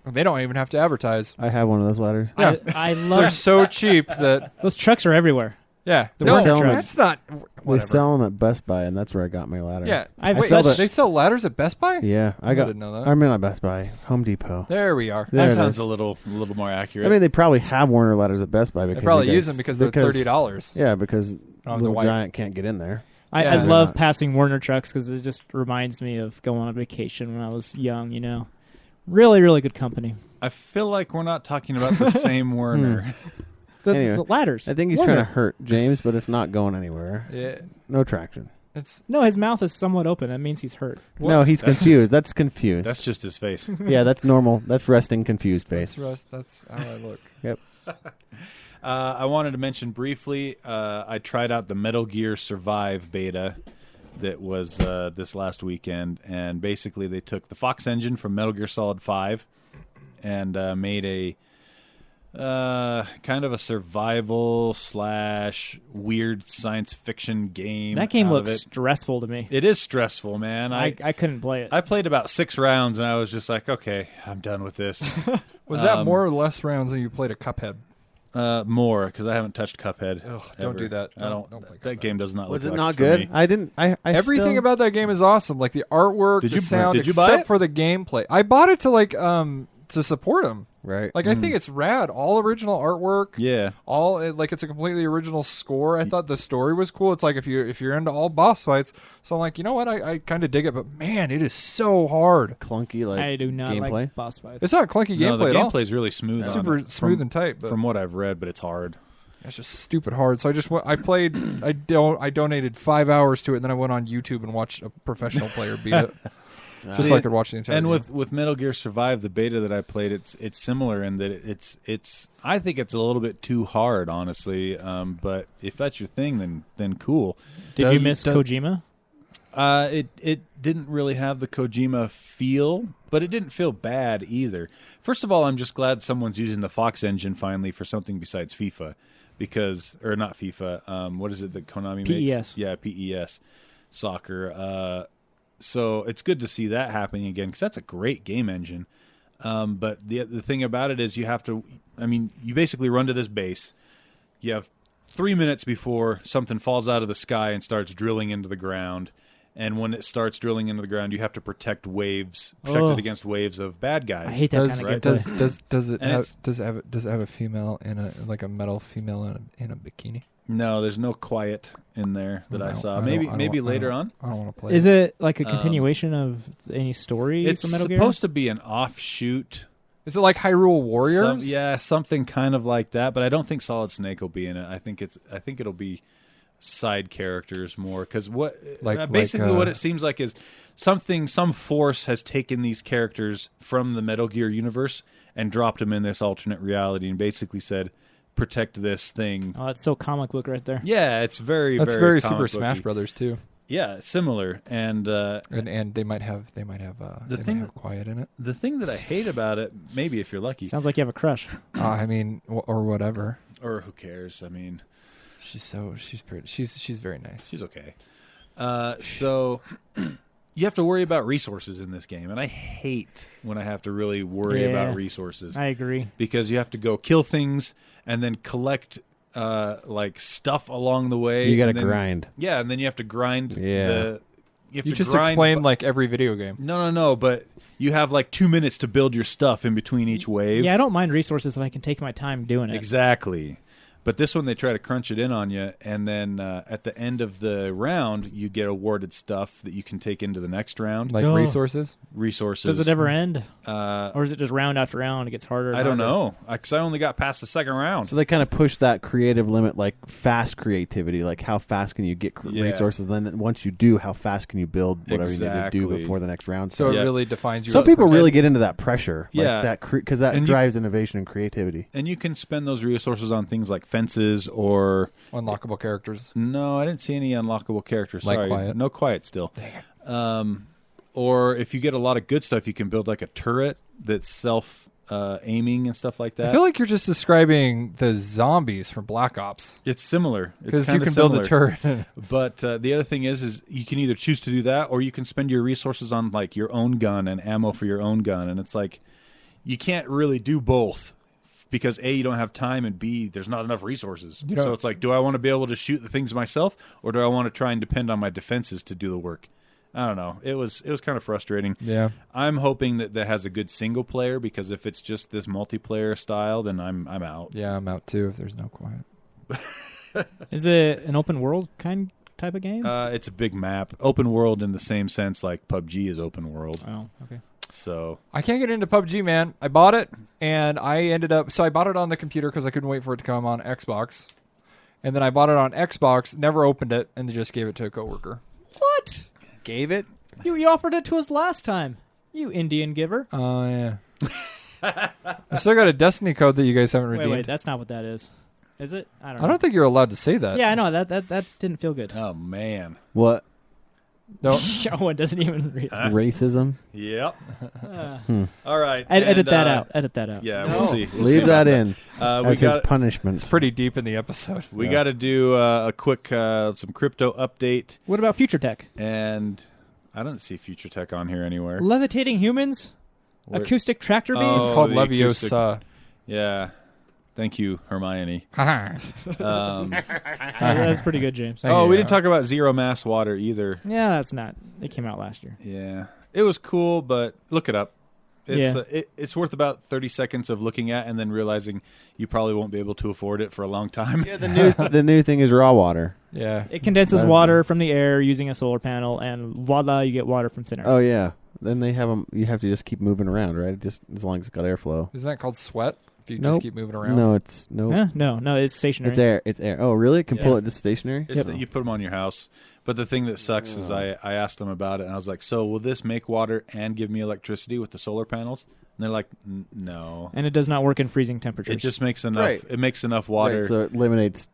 They don't even have to advertise. I have one of those ladders. Yeah. I love. They're so cheap that those trucks are everywhere. Yeah, that's not. They sell them at Best Buy, and that's where I got my ladder. Yeah, they sell ladders at Best Buy. Yeah, I didn't know that. I mean, not Best Buy, Home Depot. There we are. That sounds a little more accurate. I mean, they probably have Warner ladders at Best Buy because they probably use them because they're $30. Yeah, because Little Giant can't get in there. I love passing Warner trucks because it just reminds me of going on a vacation when I was young. Really, really good company. I feel like we're not talking about the same Warner. The ladders. I think he's trying to hurt James, but it's not going anywhere. Yeah, no traction. His mouth is somewhat open. That means he's hurt. No, he's confused. That's confused. That's just his face. Yeah, that's normal. That's resting confused face. That's how I look. Yep. I wanted to mention briefly, I tried out the Metal Gear Survive beta that was this last weekend, and basically they took the Fox engine from Metal Gear Solid 5 and made a kind of a survival / weird science fiction game. That game looks stressful to me. It is stressful, man. I couldn't play it. I played about 6 rounds, and I was just like, okay, I'm done with this. Was that more or less rounds than you played a Cuphead? More, because I haven't touched Cuphead. Ugh, don't do that. Don't play Cuphead. That game does not look. Was it like not it's good? For me. I didn't. Everything about that game is awesome. Like the artwork, the sound, did you buy except it? for the gameplay. I bought it to support him. Right. Like I think it's rad. All original artwork. Yeah. It's a completely original score. I thought the story was cool. It's like if you're into all boss fights. So I'm like, you know what? I kind of dig it, but man, it is so hard. Clunky like I do not gameplay. like boss fights. It's not clunky No, gameplay the at all. gameplay is really smooth. Super smooth and tight. But from what I've read, but it's hard. It's just stupid hard. So I played. I donated 5 hours to it, and then I went on YouTube and watched a professional player beat it. Just so I could watch the entire game. And with Metal Gear Survive, the beta that I played, it's similar in that it's I think it's a little bit too hard, honestly. But if that's your thing, then cool. Did you miss Kojima? It didn't really have the Kojima feel, but it didn't feel bad either. First of all, I'm just glad someone's using the Fox engine finally for something besides FIFA, or not FIFA. What is it that Konami makes? PES. Yeah, PES soccer. So it's good to see that happening again because that's a great game engine. But the thing about it is you have to. I mean, you basically run to this base. You have 3 minutes before something falls out of the sky and starts drilling into the ground. And when it starts drilling into the ground, you have to protect it against waves of bad guys. I hate that kind of gameplay. Does it have a female in a metal female in a bikini? No, there's no quiet in there that I saw. Maybe later on. I don't want to play. Is it like a continuation of any story it's from Metal Gear? Supposed to be an offshoot. Is it like Hyrule Warriors? Something kind of like that. But I don't think Solid Snake will be in it. I think it'll be side characters more because what it seems like is some force has taken these characters from the Metal Gear universe and dropped them in this alternate reality and basically said, protect this thing. Oh, it's so comic book right there. Yeah, it's very Super Smash Brothers too. Yeah, similar, and they might have quiet in it. The thing that I hate about it, maybe if you're lucky, sounds like you have a crush. I mean, or whatever. Or who cares? I mean, she's pretty. She's very nice. She's okay. So you have to worry about resources in this game, and I hate when I have to really worry about resources. I agree. Because you have to go kill things and then collect like stuff along the way. You got to and then- grind. Yeah, and then you have to grind Yeah. You just explained like every video game. No, but you have like 2 minutes to build your stuff in between each wave. Yeah, I don't mind resources if I can take my time doing it. Exactly. But this one, they try to crunch it in on you, and then at the end of the round, you get awarded stuff that you can take into the next round. Like resources? Resources. Does it ever end? Uh, Or is it just round after round? It gets harder and I don't harder? know. Because I only got past the second round. So they kind of push that creative limit, like fast creativity, like how fast can you get resources? And then once you do, how fast can you build whatever you need to do Exactly. before the next round? So Yeah. it really defines you. Some as a people person. really get into that pressure, like Yeah. because that And you- drives innovation and creativity. And you can spend those resources on things like fences or... Unlockable characters. No, I didn't see any unlockable characters. Like Sorry. Quiet? No Quiet still. Or if you get a lot of good stuff, you can build like a turret that's self-aiming and stuff like that. I feel like you're just describing the zombies from Black Ops. It's similar. It's Because you kinda can build a similar. turret. But the other thing is you can either choose to do that, or you can spend your resources on like your own gun and ammo for your own gun, and it's like you can't really do both because A, you don't have time, and B, there's not enough resources. You know- So it's like, do I want to be able to shoot the things myself, or do I want to try and depend on my defenses to do the work? I don't know. It was kind of frustrating. Yeah. I'm hoping that has a good single player, because if it's just this multiplayer style, then I'm out. Yeah, I'm out too if there's no Quiet. Is it an open world type of game? It's a big map, open world in the same sense like PUBG is open world. Oh, okay. So I can't get into PUBG, man. I bought it, and I ended up... So I bought it on the computer because I couldn't wait for it to come on Xbox. And then I bought it on Xbox, never opened it, and they just gave it to a coworker. What? Gave it? You offered it to us last time. You Indian giver. Oh, yeah. I still got a Destiny code that you guys haven't redeemed. Wait, that's not what that is. Is it? I don't know. I don't think you're allowed to say that. Yeah, I know. That didn't feel good. oh man. What? No. Owen doesn't even read. Racism? Yep. Uh, All right. edit and, that out. Edit that out. Yeah, we'll see. We'll Leave see that about in We as his got punishment. It's pretty deep in the episode. we got to do a quick some crypto update, What about future tech? and I don't see Future Tech on here anywhere. Levitating humans? Where- Acoustic tractor beams? Oh, It's called the Leviosa. Yeah. Thank you, Hermione. That's pretty good, James. Oh, we didn't talk about Zero Mass Water either. Yeah, that's not. It came out last year. Yeah, it was cool, but look it up. It's it's worth about 30 seconds of looking at and then realizing you probably won't be able to afford it for a long time. Yeah, the new thing is raw water. Yeah. It condenses Uh, water from the air using a solar panel, and voila, you get water from thin air. Oh yeah. Then they have them. You have to just keep moving around, right? Just as long as it's got airflow. Isn't that called sweat? If you Nope. just keep moving around? No, it's no. Huh? No, it's stationary. It's air. It's air. Oh, really? It can pull Yeah. it just stationary. It's that you put them on your house. But the thing that sucks is I asked them about it, and I was like, so will this make water and give me electricity with the solar panels? And they're like, no. And it does not work in freezing temperatures. It just makes enough. Right. It makes enough water. Right, so it eliminates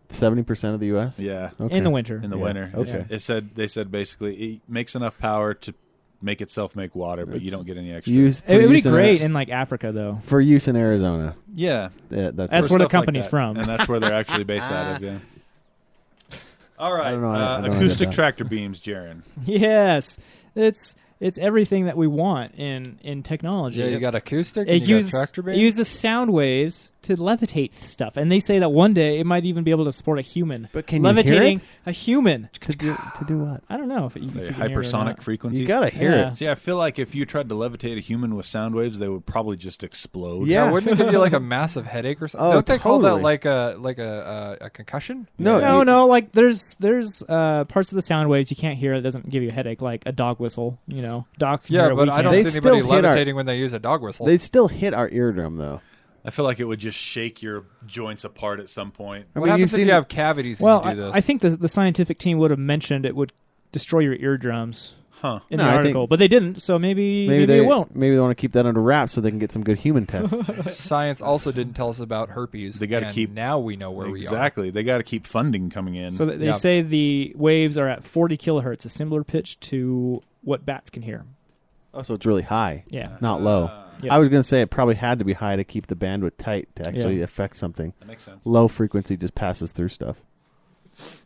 70% of the U.S. Yeah, Okay. in the winter. in the Yeah. winter. Okay. They said basically it makes enough power to make itself make water, but you don't get any extra. For It would be use in great Ar- in like Africa, though. for use in Arizona. Yeah, Yeah, That's for where the stuff company's that. from. and that's where they're actually based out of. Yeah. All right, I don't know, I don't acoustic get that. tractor beams, Jarron. Yes, it's everything that we want in technology. Yeah, you got acoustic It and you uses got tractor it beam. uses sound waves to levitate stuff, and they say that one day it might even be able to support a human. But can you hear levitating it? a human? To do what? I don't know if you can hear it or Hypersonic not. frequencies. You gotta hear Yeah. it. See, I feel like if you tried to levitate a human with sound waves, they would probably just explode. Yeah. Wouldn't it give you like a massive headache or something? Oh, Don't they call that totally. like a concussion? No, No, like there's parts of the sound waves you can't hear. It doesn't give you a headache, like a dog whistle. You know, dog. can Yeah, hear it, but we I don't can't. They see anybody still hit our- levitating when they use a dog whistle. They still hit our eardrum though. I feel like it would just shake your joints apart at some point. I what mean, happens you've if seen you have cavities and Well, you do this? I think the scientific team would have mentioned it would destroy your eardrums Huh. in No, the I think- article, but they didn't. So maybe they it won't. Maybe they want to keep that under wraps so they can get some good human tests. Science also didn't tell us about herpes. They gotta and keep- Now we know where we are. Exactly. They got to keep funding coming in. So they Yeah. say the waves are at 40 kilohertz, a similar pitch to what bats can hear. Oh, so it's really high, Yeah. not low. Yeah. I was going to say it probably had to be high to keep the bandwidth tight to actually affect something. That makes sense. Low frequency just passes through stuff.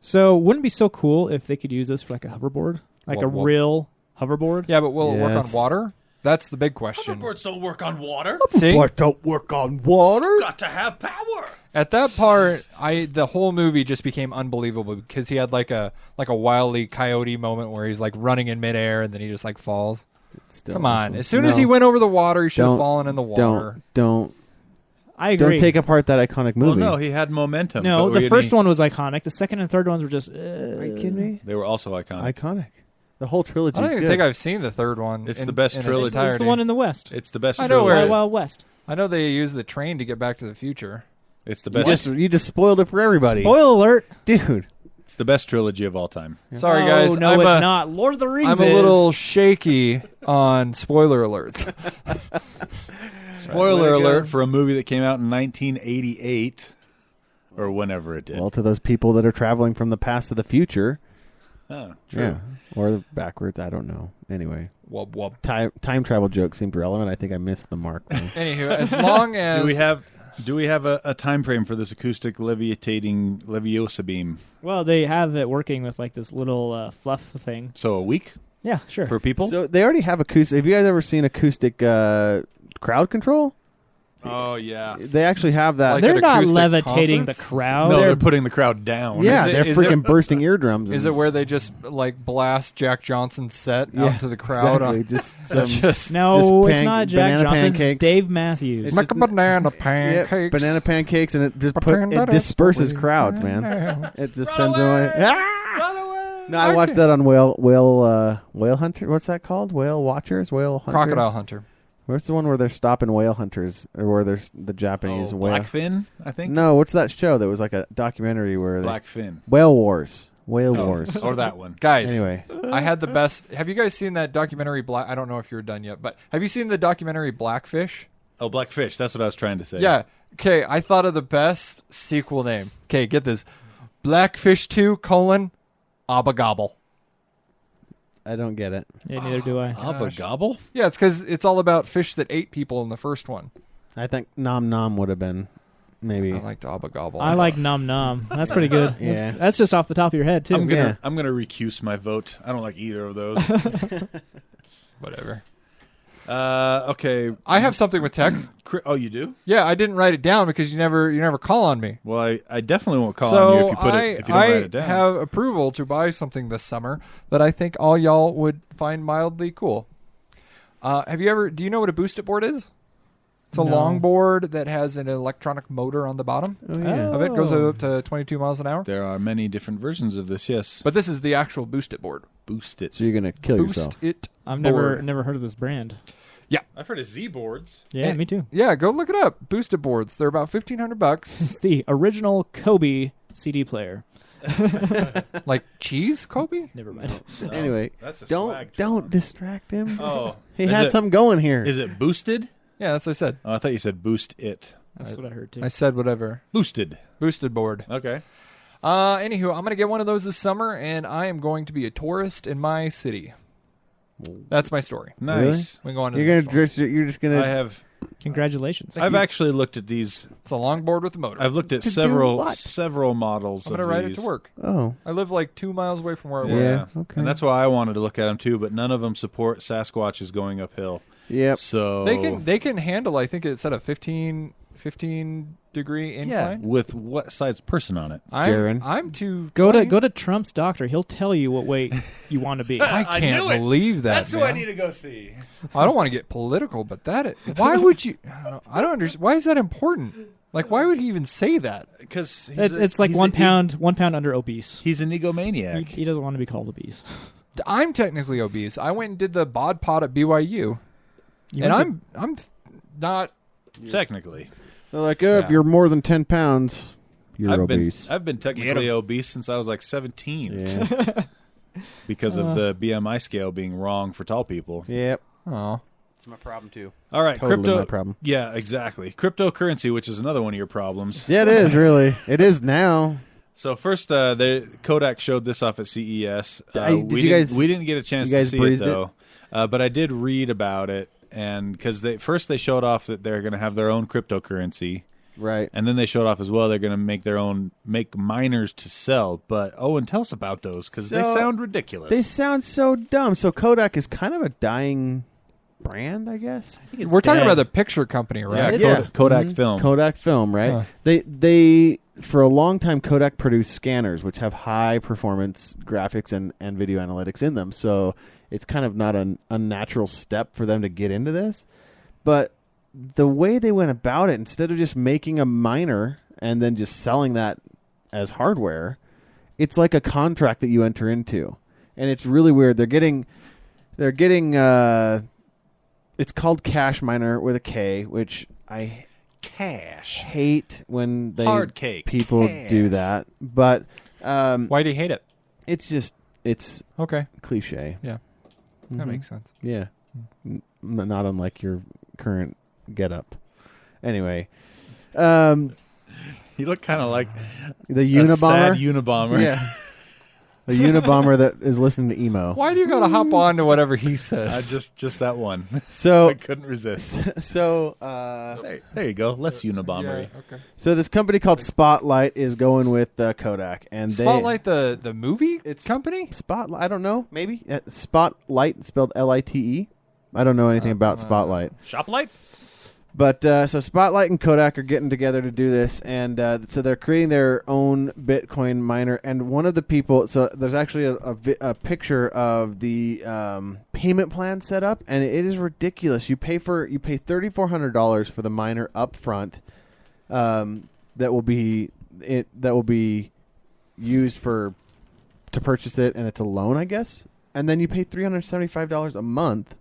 So wouldn't it be so cool if they could use this for like a hoverboard? Like Well, a real hoverboard? Yeah, but will it work on Yes. water? That's the big question. Hoverboards don't work on water. See, don't work on water. Got to have power. at that part, the whole movie just became unbelievable because he had like a Wile E. Coyote moment where he's like running in midair and then he just like falls. Still Come on! awesome. As soon as he went over the water, he should have Don't- fallen in the water. Don't I agree. don't take apart that iconic Well, movie. no, he had momentum. No, but the first one was iconic. The second and third ones were just. Are you kidding me? They were also iconic. Iconic. The whole trilogy. I don't is even good. think I've seen the third one. It's the best trilogy. It's entirety. the one in the West. It's the best I know trilogy. where- Wild Wild West. I know they use the train to get back to the future. It's the You best. just spoiled it for everybody, Spoiler alert. dude. It's the best trilogy of all time. Sorry, Oh, guys. no, I'm it's a, not. Lord of the Rings I'm a is. little shaky on spoiler alerts. Spoiler Way to go. alert for a movie that came out in 1988 or whenever it did. Well, to those people that are traveling from the past to the future, Oh, true. yeah, or backwards. I don't know. Anyway, Wub wub. time travel jokes seemed relevant. I think I missed the mark. though. Anywho, as long as Do we have a time frame for this acoustic levitating Leviosa beam? Well, they have it working with like this little fluff thing. So a week Yeah, sure. for people? So they already have acoustic. Have you guys ever seen acoustic crowd control? Oh yeah. They actually have that. Like They're at not acoustic levitating concerts? the crowd. No, they're putting the crowd down. yeah, Is it- they're is freaking bursting eardrums. is and- it where they just like blast Jack Johnson's set Yeah, out to the crowd? Exactly. Just some Just No, Just it's not Jack banana Johnson. It's pancakes. Dave Matthews. It's make a just- banana yeah, pancakes. banana pancakes, and it just Pretend it that it's disperses sweet. crowds, man. It just sends them away! away. Ah! Run away! No, I watched that on Whale Hunter. What's that called? Whale Watchers? Whale Hunter? Crocodile Hunter. Where's the one where they're stopping whale hunters, or where there's the Japanese Oh, whale? Blackfin, I think. No, what's that show that was like a documentary where they Blackfin. Whale Wars, Whale Oh, Wars. or that one. Guys, Anyway, I had the best. Have you guys seen that documentary? I don't know if you're done yet, but have you seen the documentary Blackfish? Oh, Blackfish. That's what I was trying to say. Yeah. Okay, I thought of the best sequel name. Okay, get this: Blackfish 2: Abba Gobble. I don't get it. Yeah, neither do I. Abba Gobble? Yeah, it's because it's all about fish that ate people in the first one. I think Nom Nom would have been maybe. I liked Abba Gobble. I like Num Num. That's pretty good. Yeah. That's just off the top of your head too. I'm Yeah. gonna recuse my vote. I don't like either of those. Whatever. Okay. I have something with tech. Oh, you do? Yeah, I didn't write it down because you never call on me. Well, I definitely won't call so on you if you put it if you don't I write it down. have approval to buy something this summer that I think all y'all would find mildly cool. Do you know what a boosted board is? It's a No. longboard that has an electronic motor on the bottom Oh yeah. of it. Goes up to 22 miles an hour. There are many different versions of this. Yes, But this is the actual boosted board. boost it. So you're gonna kill Boost yourself. it. I've board. never heard of this brand. I've heard of Z boards. Yeah, And- me too. Yeah, go look it up. Boosted boards. They're about $1,500. It's the original Kobe CD player. Like cheese, Kobe? Never mind. Anyway, That's a don't swag don't John. distract him. Oh, He is had it- something going here. Is it boosted? Yeah, that's what I said. Oh, I thought you said boost it. That's what I heard too. I said whatever. Boosted. Boosted board. Okay. Anywho, I'm going to get one of those this summer, and I am going to be a tourist in my city. That's my story. Nice. We can go on to You're the gonna next one. dress. You're just gonna. I have. Congratulations. I've actually looked at these. It's a longboard with a motor. I've looked at To do several what? models. I'm of going to ride these. it to work. Oh, I live like 2 miles away from where I work. Yeah, okay. And that's why I wanted to look at them too, but none of them support Sasquatches going uphill. yep. So They can handle, I think it's at a 15 degree incline. with what size person on it? Jarron. I'm too Go to Trump's doctor. He'll tell you what weight you want to be. I can't believe that. man. to go see. I don't want to get political, but why would you? I don't understand. Why is that important? Like, why would he even say that? Because It's like 1 pound under obese. He's an egomaniac. He doesn't want to be called obese. I'm technically obese. I went and did the bod pod at BYU, You and went I'm not. Technically, They're like, Yeah. if you're more than 10 pounds, you're I've obese. been technically obese since I was like 17 yeah. because of the BMI scale being wrong for tall people. Yep. Oh, It's my problem too. All right, Totally crypto. my problem. Yeah, exactly. Cryptocurrency, which is another one of your problems. Yeah, it is really. It is now. So first, Kodak showed this off at CES. Did we you guys- didn't get a chance you to guys see it breezed though, but I did read about it, and because they showed off that they're going to have their own cryptocurrency, Right. And then they showed off as well. They're going to make miners to sell. But Owen, tell us about those because they sound ridiculous. They sound so dumb. So Kodak is kind of a dying brand, I guess. I think it's We're talking dead. about the picture company, right? Yeah, Kodak Film. Kodak Film, right? Huh. They for a long time Kodak produced scanners which have high performance graphics and video analytics in them. So it's kind of not an unnatural step for them to get into this. But the way they went about it, instead of just making a miner and then just selling that as hardware, it's like a contract that you enter into. And it's really weird. They're getting it's called Cash Miner with a K, which I hate when Hard cake. people Cash. do that. But Why do you hate it? it's Okay. cliche. Yeah. That makes sense. Yeah. Not unlike your current getup. Anyway, You look kind of like the a Unabomber. sad Unabomber. Yeah. The Unabomber that is listening to emo. Why do you gotta hop on to whatever he says? just that one. So I couldn't resist. so There you go. Less Unabomber. Okay. so this company called Spotlight is going with Kodak, and Spotlight the movie It's company? Spotlight. I don't know. Maybe Spotlight spelled Lite. I don't know anything about Spotlight. Shoplight? But so Spotlight and Kodak are getting together to do this, and so they're creating their own Bitcoin miner. And one of the people, so there's actually a picture of the payment plan set up, and it is ridiculous. You pay $3,400 for the miner up front. That will be used to purchase it, and it's a loan, I guess. And then you pay $375 a month.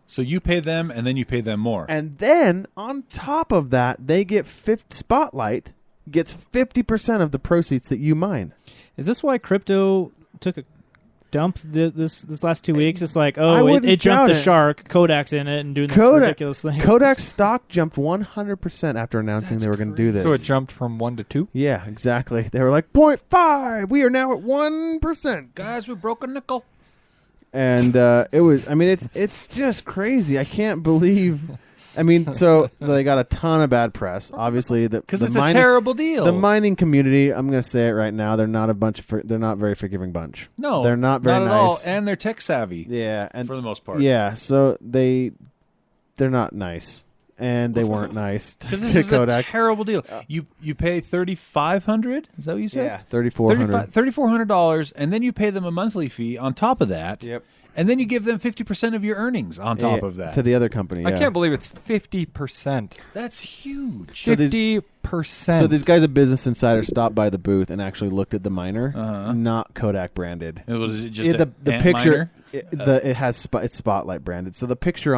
So you pay them, and then you pay them more. And then on top of that, they get Spotlight gets 50% of the proceeds that you mine. Is this why crypto took a dump this last 2 weeks? It's like, I wouldn't it jumped the doubt it. shark. Kodak's in it and doing this ridiculous thing. Kodak's stock jumped 100% after announcing they were going to do this. So it jumped from 1 to 2? Yeah, exactly. They were like 0.5. We are now at 1%. Guys, we broke a nickel. And it was. I mean, it's just crazy. I can't believe. I mean, so they got a ton of bad press. Obviously, because it's a terrible deal. The mining community. I'm going to say it right now. They're not they're not a very forgiving bunch. No, they're not very at nice. all. And they're tech savvy. Yeah, and for the most part. Yeah, so they're not nice, and they weren't nice because to this is Kodak. a terrible deal. You pay $3,500. Is that what you said? Yeah, $3,400, and then you pay them a monthly fee on top of that. Yep. And then you give them 50% of your earnings on top of that. To the other company. I yeah. can't believe it's 50%. That's huge. 50%. So these guys at Business Insider stopped by the booth and actually looked at the miner, Uh-huh. not Kodak branded. Was it just the ant picture? miner? It's Spotlight branded. So the picture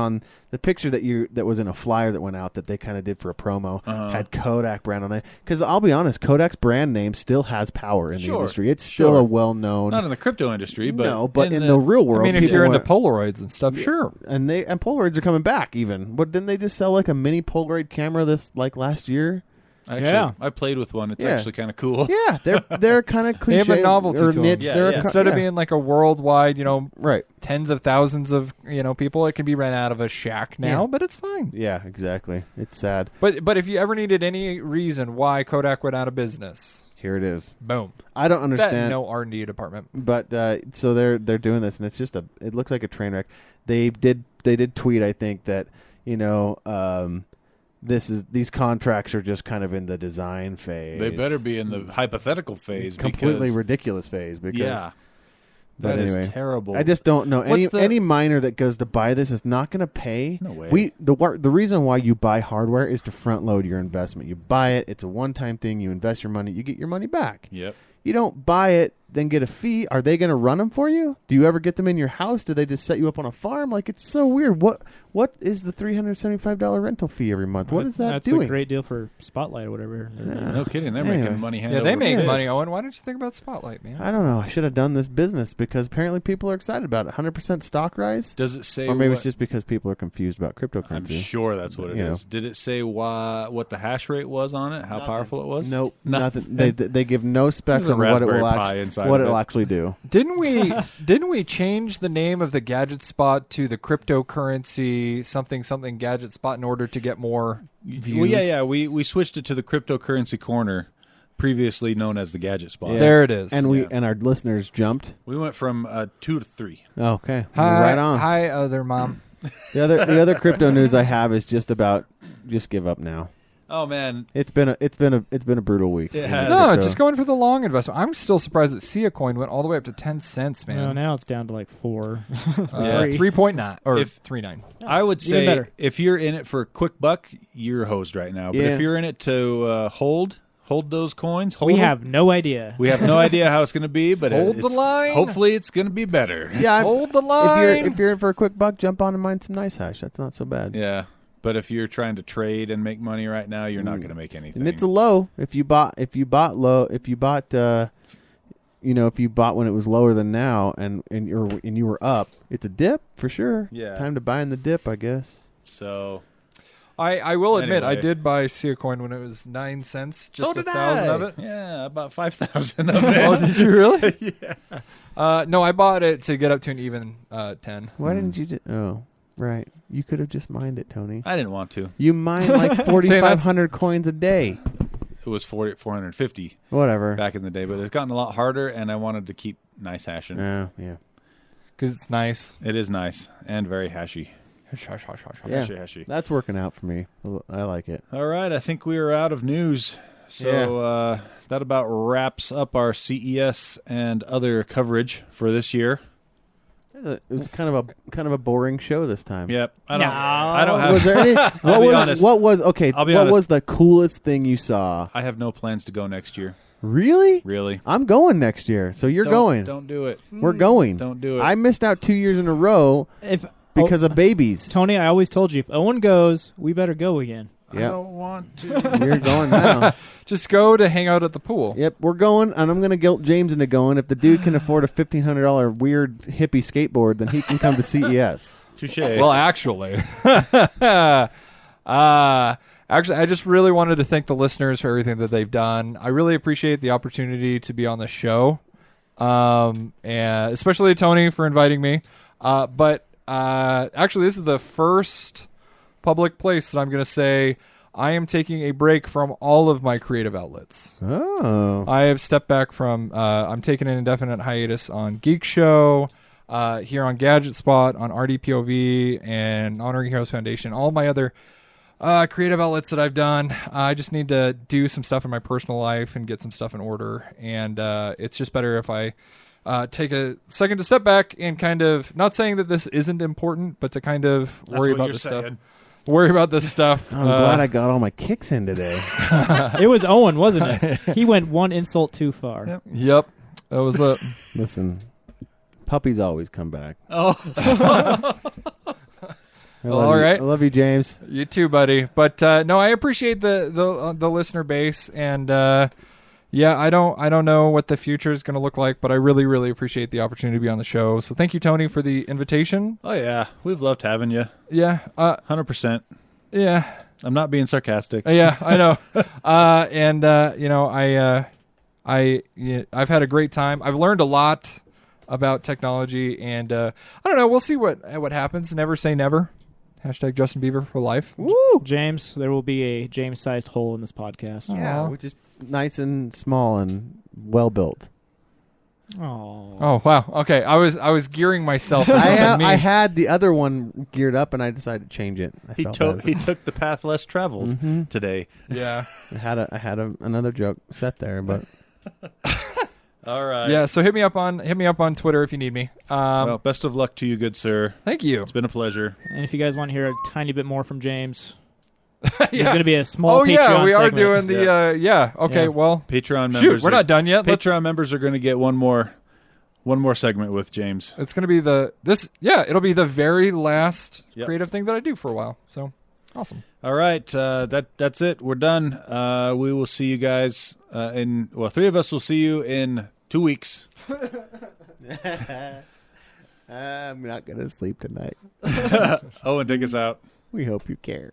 that was in a flyer that went out that they kind of did for a promo had Kodak brand on it. Because I'll be honest, Kodak's brand name still has power in the industry. It's still a well-known. Not in the crypto industry, but in the real world. I mean, if you're into Polaroids and stuff, sure. And Polaroids are coming back. Even, but didn't they just sell like a mini Polaroid camera last year? Actually, yeah. I played with one. It's actually kind of cool. Yeah, they're kind of cliche. They have a novelty to niche. them. Instead of being like a worldwide, right, tens of thousands of people, it can be rent out of a shack now, but it's fine. Yeah, exactly. It's sad. But if you ever needed any reason why Kodak went out of business, here it is. Boom. I don't understand. No R&D department. But so they're doing this, and it's just it looks like a train wreck. They did tweet, I think, that these contracts are just kind of in the design phase. They better be in the hypothetical phase. Completely ridiculous phase. Because, That anyway, is terrible. I just don't know. Any miner that goes to buy this is not going to pay. No way. The reason why you buy hardware is to front load your investment. You buy it. It's a one-time thing. You invest your money. You get your money back. Yep. You don't buy it, then get a fee. Are they going to run them for you? Do you ever get them in your house? Do they just set you up on a farm? Like, it's so weird. What is the $375 rental fee every month? What is that doing? That's a great deal for Spotlight or whatever. No kidding. They're making money hand over they make fist. money, Owen. Why don't you think about Spotlight, man? I don't know. I should have done this business because apparently people are excited about it. 100% stock rise? Does it say Or maybe it's just because people are confused about cryptocurrency. I'm sure that's what it is. Did it say what the hash rate was on it? How powerful it was? Nope. Nothing. They give no specs There's on a what it will Raspberry actually. Pi side what of it'll it. actually do. Didn't we change the name of the Gadget Spot to the cryptocurrency something Gadget Spot in order to get more views? Well, yeah. We switched it to the cryptocurrency corner, previously known as the Gadget Spot. Yeah. There it is. And our listeners jumped. We went from 2 to 3. Okay, Hi, right on. Hi, other mom. The other crypto news I have is just give up now. Oh man, It's been a brutal week. It has. No, just going for the long investment. I'm still surprised that Sia Coin went all the way up to 10 cents, No, man. now it's down to like 4. Yeah. 3.9 or If- 3.9. I would Even say better. if you're in it for a quick buck, you're hosed right now. But Yeah. if you're in it to hold those coins, We them. have no idea. We have no idea how it's going to be, but Hold the it's- line. Hopefully, it's going to be better. Yeah, Hold the line. if you're in for a quick buck, jump on and mine some nice hash. That's not so bad. Yeah, but if you're trying to trade and make money right now, you're not going to make anything. And it's a low. If you bought when it was lower than now, and you were up, it's a dip for sure. Yeah. Time to buy in the dip, I guess. So I will admit, I Anyway. did buy Sia Coin when it was 9 cents, just so 1,000 of it. Yeah, about 5,000 of it. Oh, did you really? Yeah. No, I bought it to get up to an even 10. Why didn't you just? Oh, right. You could have just mined it, Tony. I didn't want to. You mine like 4,500 coins a day. It was 450 Whatever. back in the day, but it's gotten a lot harder, and I wanted to keep nice hashing. Oh, yeah. Because it's nice. It is nice and very hashy. Yeah. Hashy. That's working out for me. I like it. All right, I think we are out of news. So that about wraps up our CES and other coverage for this year. It was kind of a boring show this time. Yep. I No. don't have Was there any? I'll be honest. What was I'll be what honest. was the coolest thing you saw? I have no plans to go next year. Really? Really. I'm going next year, so you're going. Don't do it. We're going. Don't do it. I missed out 2 years in a row If because of babies. Tony, I always told you if Owen goes, we better go again. I Yep. don't want to. You're going now. Just go to hang out at the pool. Yep, we're going, and I'm going to guilt James into going. If the dude can afford a $1,500 weird hippie skateboard, then he can come to CES. Touche. Well, actually. Actually, I just really wanted to thank the listeners for everything that they've done. I really appreciate the opportunity to be on the show, and especially Tony for inviting me. But actually, this is the first public place that I'm going to say I am taking a break from all of my creative outlets. Oh. I have stepped back from. I'm taking an indefinite hiatus on Geek Show, here on Gadget Spot, on RDPOV, and Honoring Heroes Foundation. All my other creative outlets that I've done. I just need to do some stuff in my personal life and get some stuff in order. And it's just better if I take a second to step back and kind of, not saying that this isn't important, but to kind of worry about this stuff. Worry about this stuff. I'm glad I got all my kicks in today. It was Owen, wasn't it? He went one insult too far. Yep. That was it. Listen, puppies always come back. Oh. All right. I love you, James. You too, buddy. But no, I appreciate the listener base, and yeah, I don't know what the future is going to look like, but I really, really appreciate the opportunity to be on the show. So thank you, Tony, for the invitation. Oh yeah, we've loved having you. Yeah, 100%. yeah, I'm not being sarcastic. yeah. I know. And you know, I've had a great time. I've learned a lot about technology, and I don't know. We'll see what happens. Never say never. Hashtag Justin Bieber for life. Woo! James, there will be a James-sized hole in this podcast. Yeah, Aw. which is nice and small and well built. Oh. Oh wow. Okay, I was gearing myself. For something I mean. had the other one geared up, and I decided to change it. I He felt took bad. the path less traveled Mhm. today. Yeah. I had another joke set there, but All right. Yeah. So hit me up on Twitter if you need me. Well, best of luck to you, good sir. Thank you. It's been a pleasure. And if you guys want to hear a tiny bit more from James, there's going to be a small Oh Patreon yeah, we are segment. doing the yeah. Okay. Yeah. Well, Patreon members. shoot, we're not done yet. Patreon members are going to get one more segment with James. It's going to be it'll be the very last Yep. creative thing that I do for a while. So awesome. All right, that's it. We're done. We will see you guys three of us will see you in 2 weeks. I'm not gonna sleep tonight. Owen, take us out. We hope you care.